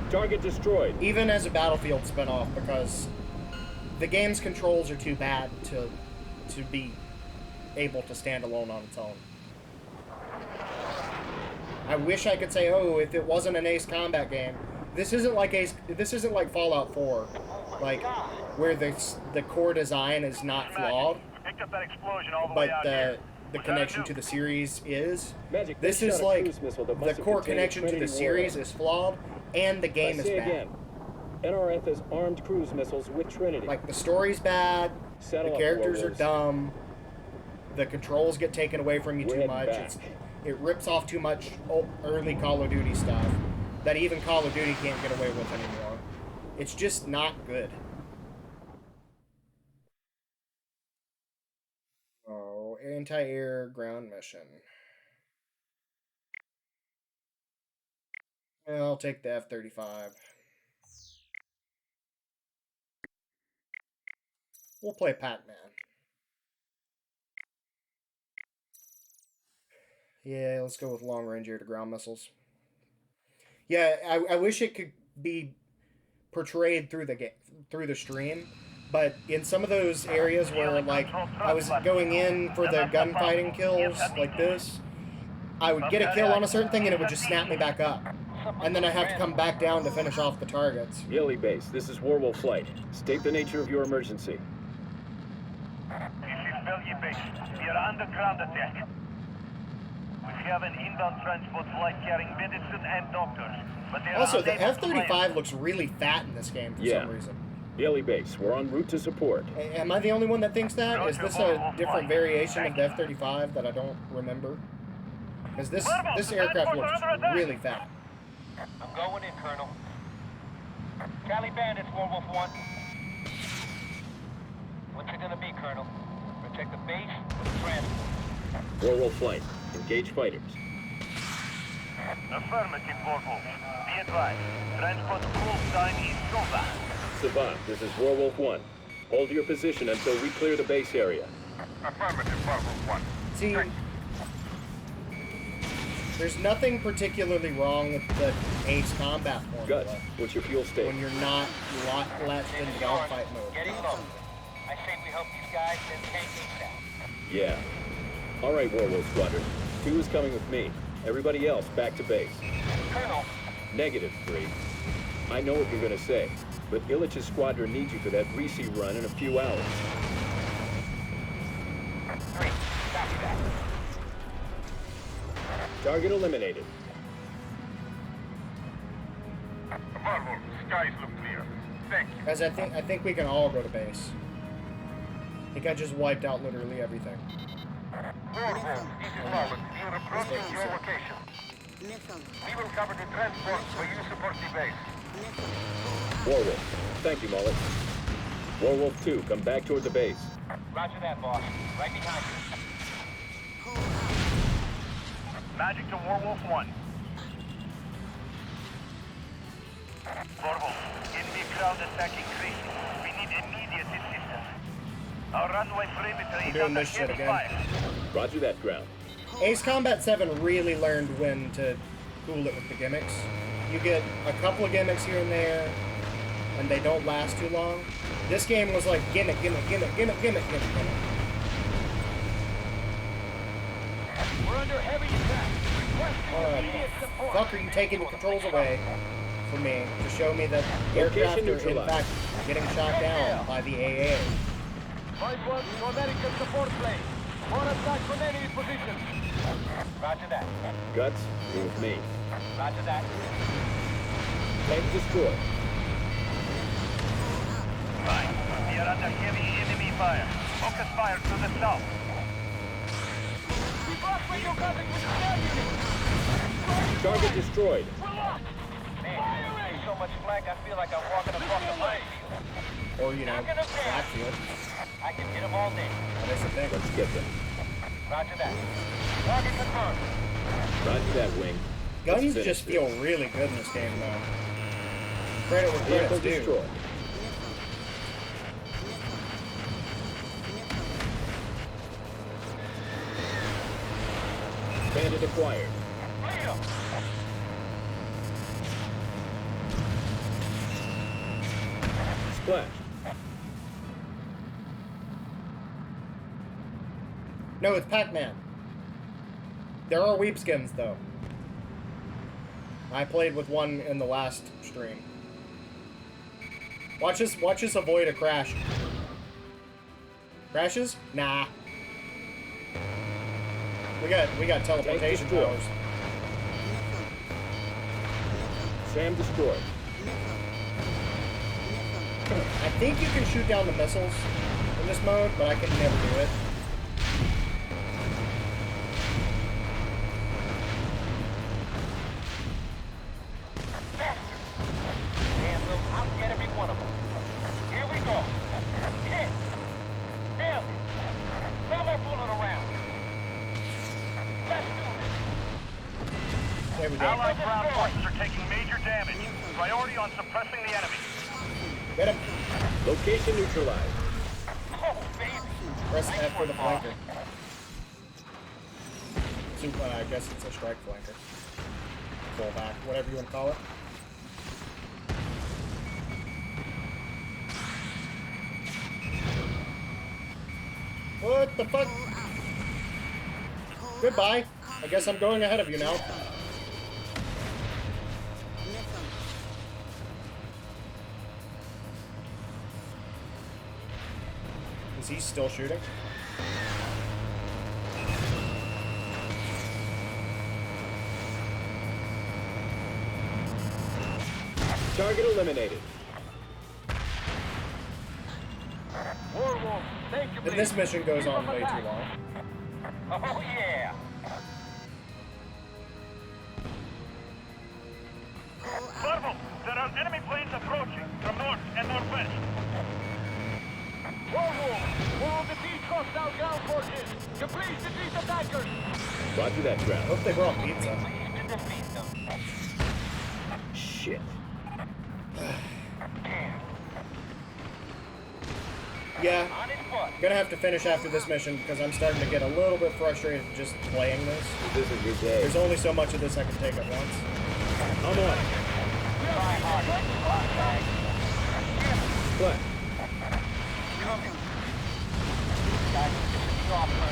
Target destroyed. Even as a Battlefield spinoff, because the game's controls are too bad to be able to stand alone on its own. I wish I could say, oh, if it wasn't an Ace Combat game, this isn't like Fallout 4, like where the core design is not flawed, Picked up that explosion all the way but out here. the connection to the series is. Magic, This they is shot a like cruise missile that the must have core contained connection to the Trinity series warhead. is flawed, and the game I is say bad. again, NRF has armed cruise missiles with Trinity. Like the story's bad, Settle the up, characters are Warlords. dumb, the controls get taken away from you We're too heading much. back. It rips off too much early Call of Duty stuff that even Call of Duty can't get away with anymore. It's just not good. Oh, anti-air ground mission. Yeah, I'll take the F-35. We'll play Pac-Man. Yeah, let's go with long-range air-to-ground missiles. Yeah, I wish it could be portrayed through the stream, but in some of those areas where like I was going in for the gunfighting kills like this, I would get a kill on a certain thing and it would just snap me back up, and then I have to come back down to finish off the targets. Yelly Base, this is Warwolf Flight. State the nature of your emergency. This is Belgium base. We are under ground attack. We have an inbound transport flight carrying medicine and doctors. But they are Also, the unable to land. F-35 looks really fat in this game for some reason. Yelly Base, we're en route to support. Am I the only one that thinks that? Is this a different variation of the F-35 that I don't remember? Because this aircraft looks really fat. I'm going in, Colonel. Cali Bandits, Warwolf 1. What's it gonna be, Colonel? Protect the base or the transport? Warwolf Flight, engage fighters. Affirmative, Warwolf. Be advised. Transport call sign is Sova. Savant, this is Warwolf 1. Hold your position until we clear the base area. Affirmative, Warwolf 1. See, there's nothing particularly wrong with the Ace combat formula Guts, what's your fuel state? when you're not latched into gunfight mode. Getting low. I say we help these guys, then tank ASAP. Yeah. All right, Warwolf Squadron. 2 is coming with me. Everybody else, back to base. Colonel. Negative, 3. I know what you're gonna say, but Illich's squadron needs you for that greasy run in a few hours. 3. Copy that. Target eliminated. Warwolf, skies look clear. Thank you. Guys, I think we can all go to base. I think I just wiped out literally everything. Warwolf, this is Marlon. We are approaching your location. We will cover the transport while you support the base. Warwolf. Thank you, Mullet. Warwolf 2, come back toward the base. Roger that, boss. Right behind you. Magic to Warwolf 1. Warwolf, enemy ground attack increasing. We need immediate assistance. Our runway perimeter I'm is doing under this shit heavy again. fire. Roger that, ground. Ace Combat 7 really learned when to cool it with the gimmicks. You get a couple of gimmicks here and there, and they don't last too long. This game was like gimmick, gimmick, gimmick, gimmick, gimmick, gimmick, gimmick. We're under heavy attack. Alright, the fuck are you taking the controls away from me to show me that aircraft are in fact getting shot down by the AA? Find one to American support plane. More attack from enemy position. Roger that. Guts, you're with me. Roger that. Tank destroyed. Fine. We are under heavy enemy fire. Focus fire to the south. We lost radio contact with the star unit. Target destroyed. We're locked. Man, so much flag, I feel like I'm walking across the minefield. Or, you know, backfield. I can hit them all day. That's the thing. Let's get them. Roger that. Target confirmed. Roger that, Wing. Guns just feel really good in this game, though. Credit where Vehicle credit's due. destroyed. Bandit acquired. Splash. No, it's Pac-Man. There are Weepskins, though. I played with one in the last stream. Watch us avoid a crash. Crashes? Nah. We got teleportation powers. Sam destroyed. I think you can shoot down the missiles in this mode, but I can never do it. I'll get every one of them. Here we go. Hit. Nailed it. No more fooling around. Let's do this. There we go. Allied ground forces are taking major damage. Priority on suppressing the enemy. Get him. Location neutralized. Oh, baby. Press F for the flanker. Super, I guess it's a strike flanker. Full back, whatever you want to call it. What the fuck? Goodbye. I guess I'm going ahead of you now. Is he still shooting? Target eliminated. Warwolf, thank you, And this mission goes on way too long. Oh, yeah. Bravo! There are enemy planes approaching from north and northwest. Warwolf, we'll defeat hostile ground forces. You please defeat attackers. Roger that, ground. Hope they brought pizza. Shit. Yeah, gonna have to finish after this mission because I'm starting to get a little bit frustrated just playing this. This is your day. There's only so much of this I can take at once. I'm on. What?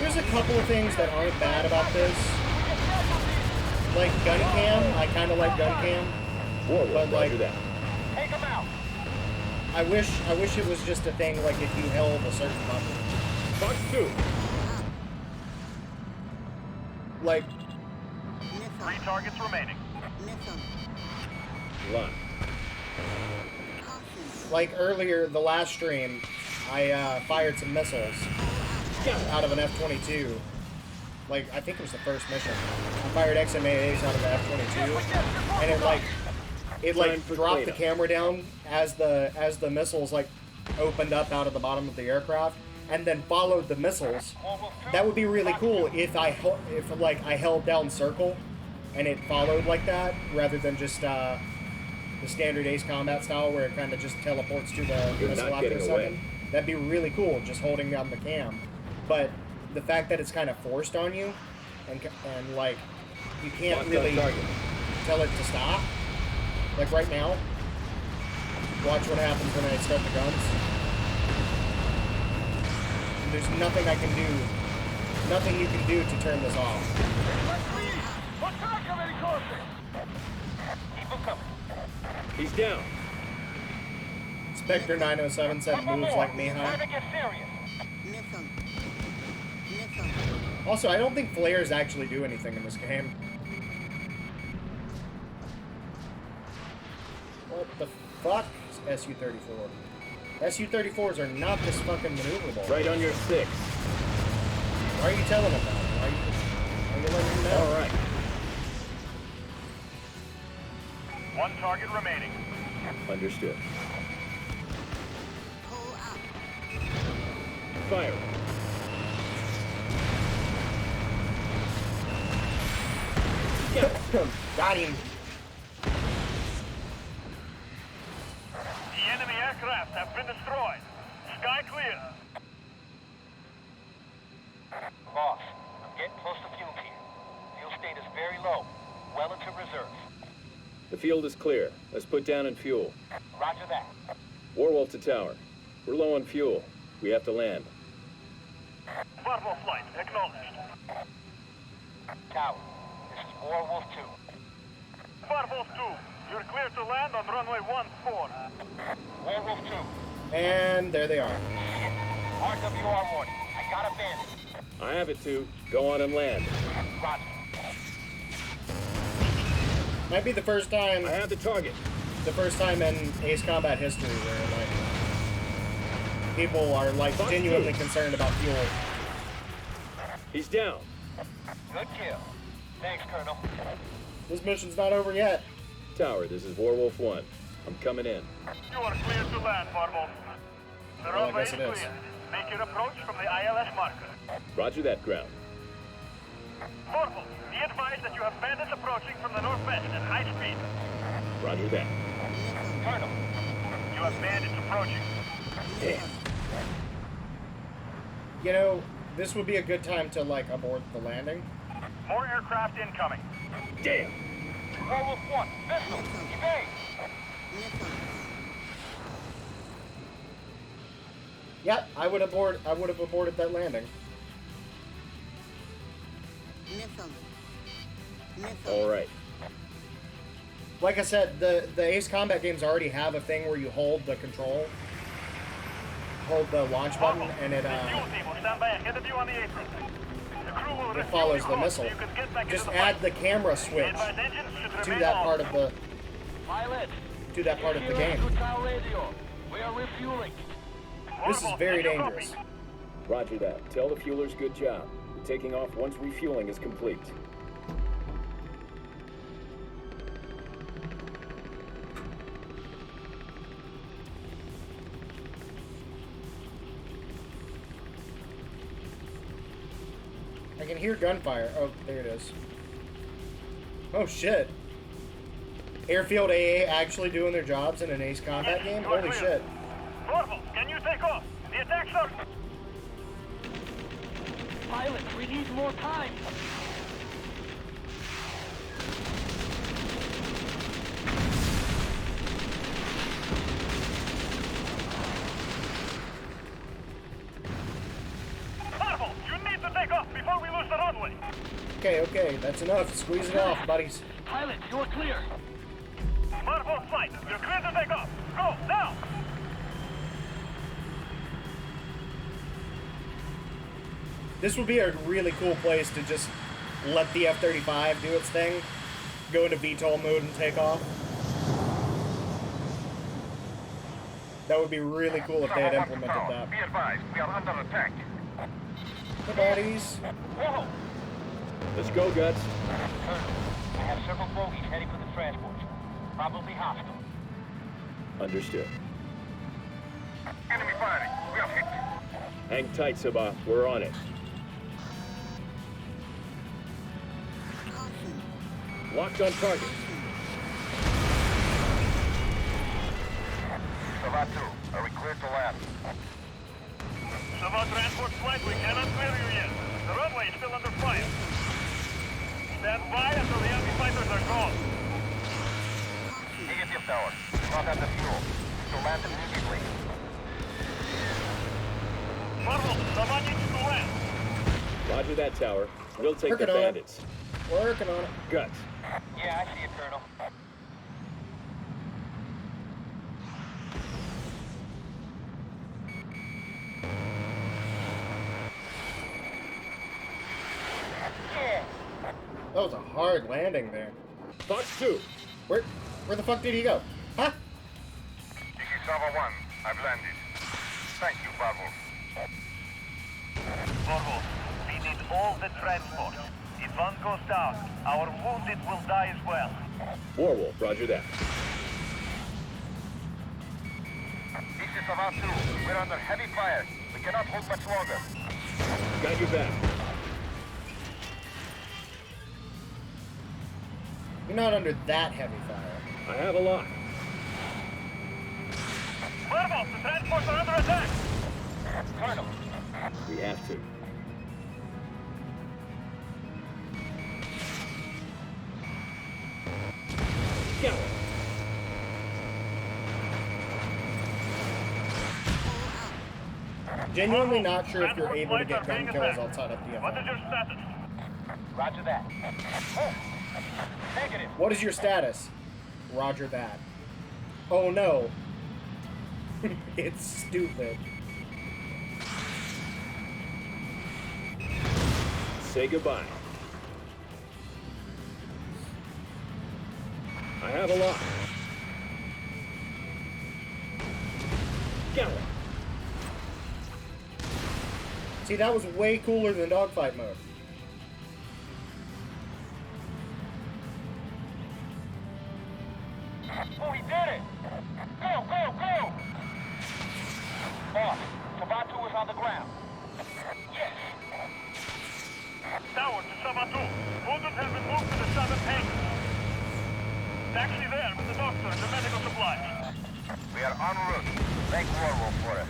There's a couple of things that aren't bad about this. Like gun cam, I kind of like gun cam. But like, Take him out. I wish it was just a thing like if you held a certain button. Box 2. Like 3 targets remaining. Line. Like earlier, the last stream, I fired some missiles out of an F-22. Like, I think it was the first mission. I fired XMAAs out of the F-22, and it dropped the camera down as the missiles like opened up out of the bottom of the aircraft, and then followed the missiles. That would be really cool if I held down circle, and it followed like that, rather than just the standard Ace Combat style where it kind of just teleports to the missile after a second. That'd be really cool, just holding down the cam. But the fact that it's kind of forced on you, and like you can't really tell it to stop. Like right now, watch what happens when I start the guns. And there's nothing I can do, nothing you can do to turn this off. Keep him coming. He's down. Spectre 907 said moves like me, huh? Time to get serious. Also, I don't think flares actually do anything in this game. What the fuck is SU-34? SU-34s are not this fucking maneuverable. Right on your 6. Why are you telling him that? Why are you letting him know? All right. 1 target remaining. Understood. fire. Got him. The enemy aircraft have been destroyed. Sky clear. Boss, I'm getting close to fuel here. Fuel state is very low. Well into reserve. The field is clear. Let's put down and fuel. Roger that. Warwolf to tower. We're low on fuel. We have to land. Barbo flight, acknowledged. Tower, this is Warwolf 2. Barbo 2, you're clear to land on runway 14. Warwolf 2. And there they are. RWR warning. I got a bandit. I have it too. Go on and land. Roger. Might be the first time. I have the target. The first time in Ace Combat history where like people are like genuinely concerned about fuel. He's down. Good kill. Thanks, Colonel. This mission's not over yet. Tower, this is Warwolf 1. I'm coming in. You are clear to land, Barbo. The Well, I runway guess is it is. clear. Make your approach from the ILS marker. Roger that, ground. Barbo, be advised that you have bandits approaching from the northwest at high speed. Roger that. Colonel, you have bandits approaching. Damn. You know, this would be a good time to like abort the landing. More aircraft incoming. Damn. Warwolf 1, missile, evade. Yeah, I would have aborted that landing. All right. Like I said, the Ace Combat games already have a thing where you hold the launch button, and it Fuel team will stand by ahead of you on the apron. The crew will it follows the missile. so you can get back Just into the add fight. the camera switch Advise engines should to remain that on. part of the game. Radio. We are refueling. This is very dangerous. Roger that. Tell the fuelers good job. We're taking off once refueling is complete. I can hear gunfire. Oh, there it is. Oh shit. Airfield AA actually doing their jobs in an Ace Combat game? Holy shit. Corporal, can you take off? The attack's up. Pilot, we need more time. Corporal, you need to take off before we lose the runway. Okay, that's enough. Squeeze it off, buddies. Pilot, you're clear. Marvel flight, you're clear to take off. Go, now! This would be a really cool place to just let the F-35 do its thing, go into VTOL mode and take off. That would be really cool if they had implemented that. Be advised, we are under attack. Hey, buddies. Whoa! Let's go, Guts. Colonel, I have several bogies heading for the transport. Probably hostile. Understood. Enemy firing. We are hit. Hang tight, Sabah. We're on it. Locked on target. Savat 2, are we clear to land? Savat transport flight, we cannot clear you yet. The runway is still under fire. Stand by until the enemy fighters are gone. Negative tower. Not at the fuel. To land immediately. Marvel, Savat needs to land. Roger that, Tower. We'll take Working the on it. bandits. Working on it. Guts. Yeah, I see it, Colonel. Yeah. That was a hard landing there. Fox 2. Where the fuck did he go? Huh? This is Sava 1. I've landed. Thank you, Barbo. Barbo, we need all the transport. If one goes down, our wounded will die as well. Warwolf, roger that. This is Savant 2. We're under heavy fire. We cannot hold much longer. Got your back. You're not under that heavy fire. I have a lock. Bravo, the transports are under attack. Colonel. We have to. Go. Genuinely not sure if you're able to get gun kills outside of What is DFI. your status? Roger that. Oh, negative. What is your status? Roger that. Oh no. It's stupid. Say goodbye. I have a lock. Go. See, that was way cooler than dogfight mode. Oh, he did it! Go, go, go! Boss, Savant 2 is on the ground. Yes! Tower to Savant 2. Wounded has been moved to the southern hangar. Taxi there with the doctor and the medical supplies. We are en route. Thank Warwolf for us.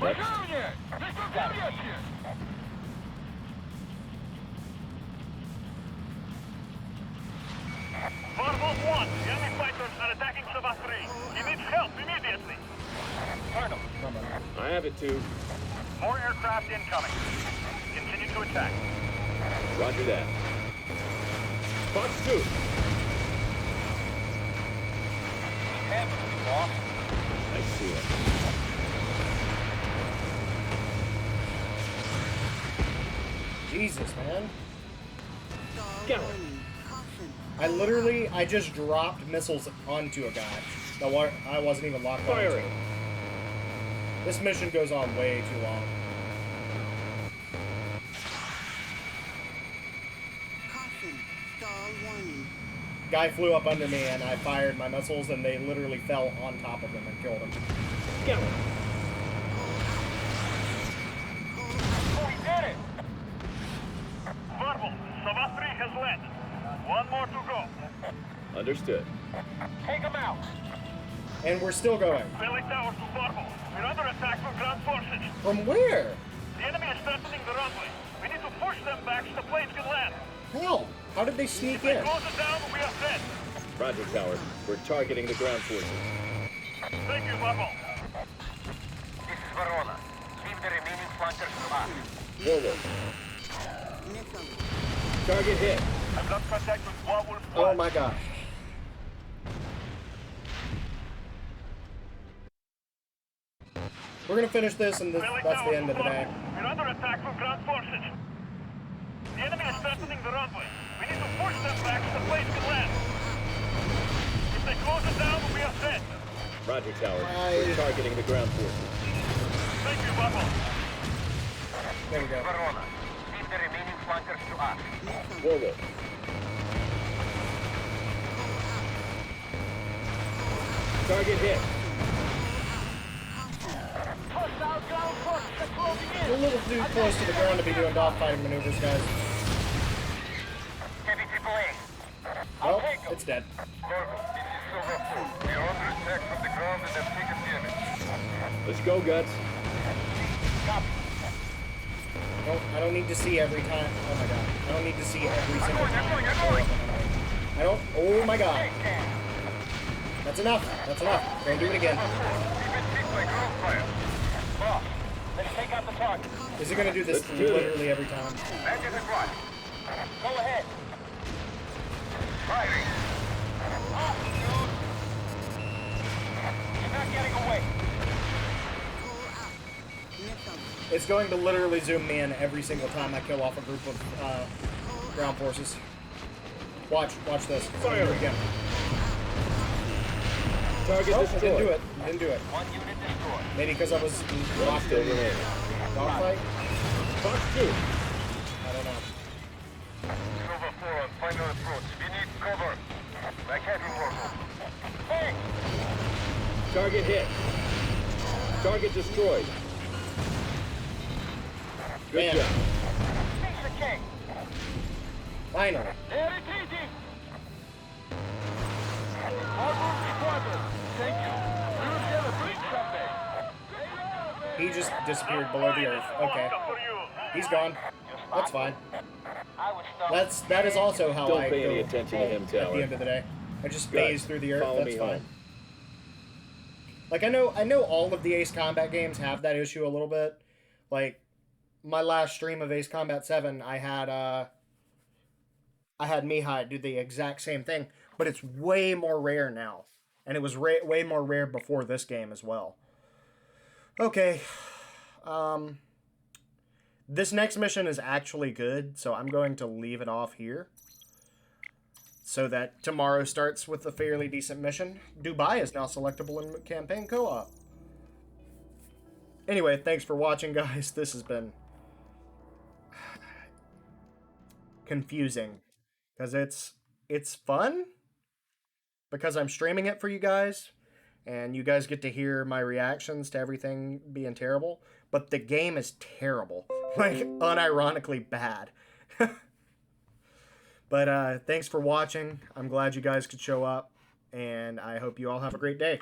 We're coming here! Mr. Gutierrez here! Warwolf 1, the enemy fighters are attacking Savant 3. He needs help immediately. Colonel. I have it too. More aircraft incoming. Continue to attack. Roger that. Fox 2. Boss. I see it. Jesus, man. Go. I just dropped missiles onto a guy. I wasn't even locked onto. Firing. This mission goes on way too long. Caution. Stall warning. Guy flew up under me and I fired my missiles and they literally fell on top of him and killed him. Go. Oh, he did it! Warwolf, Savant 3 has landed. One more to go. Understood. Take him out! And we're still going. Belly Tower to Warwolf. We're under attack from ground forces. From where? The enemy is threatening the runway. We need to push them back so the planes can land. Hell, how did they sneak If they in? close it down, we are dead. Roger, Tower. We're targeting the ground forces. Thank you, Warwolf. This is Verona. Leave the remaining flankers to us. Warwolf. Missile. Target hit. I've got contact with Warwolf 1. Oh my god. We're gonna finish this and that's the end of the day. We're under attack from ground forces. The enemy is threatening the runway. We need to push them back so the planes can land. If they close it down, we are dead. Roger, Tower. We're targeting the ground forces. Thank you, Warwolf. There we go. Verona. Leave the remaining flankers to us. Warwolf. Target hit. We're a little too close to the ground to be doing dogfighting maneuvers, guys. Heavy AAA. Oh, it's dead. Corvo, this is Silver 4. We are under attack from the ground and have taken damage. Let's go, Guts. Copy. No, I don't need to see every time. Oh my god. I don't need to see every single time. I'm going. I don't. Oh my god. That's enough. That's enough. Don't do it again. We've been hit by ground fire. Boss, let's take out the target. Is he gonna do this Let's do literally every time? That isn't right. Go ahead. Firing. He's not getting away. It's going to literally zoom me in every single time I kill off a group of ground forces. Watch this. Fire again. Target destroyed. Didn't do it. Didn't do it. One unit destroyed. Maybe because I was locked still in remaining. dogfight? Fox 2. I don't know. Silver 4 on final approach. We need cover. Back heavy Warwolf. Hey! Target hit. Target destroyed. Good Man. job. Piece of cake. Finally. They're retreating. Harbour Squadron, thank you. We will get a breach someday. He just disappeared below the earth. Okay. He's gone. That's fine. That is also how Don't I pay go any attention to him, at Tower. the end of the day. I just Good. phase through the earth. Follow That's me fine. home. Like I know all of the Ace Combat games have that issue a little bit. Like my last stream of Ace Combat 7, I had Mihai do the exact same thing, but it's way more rare now. And it was way more rare before this game as well. Okay. This next mission is actually good, so I'm going to leave it off here. So that tomorrow starts with a fairly decent mission. Dubai is now selectable in campaign co-op. Anyway, thanks for watching, guys. This has been confusing. Because it's fun. Because I'm streaming it for you guys. And you guys get to hear my reactions to everything being terrible. But the game is terrible. Like, unironically bad. But thanks for watching. I'm glad you guys could show up. And I hope you all have a great day.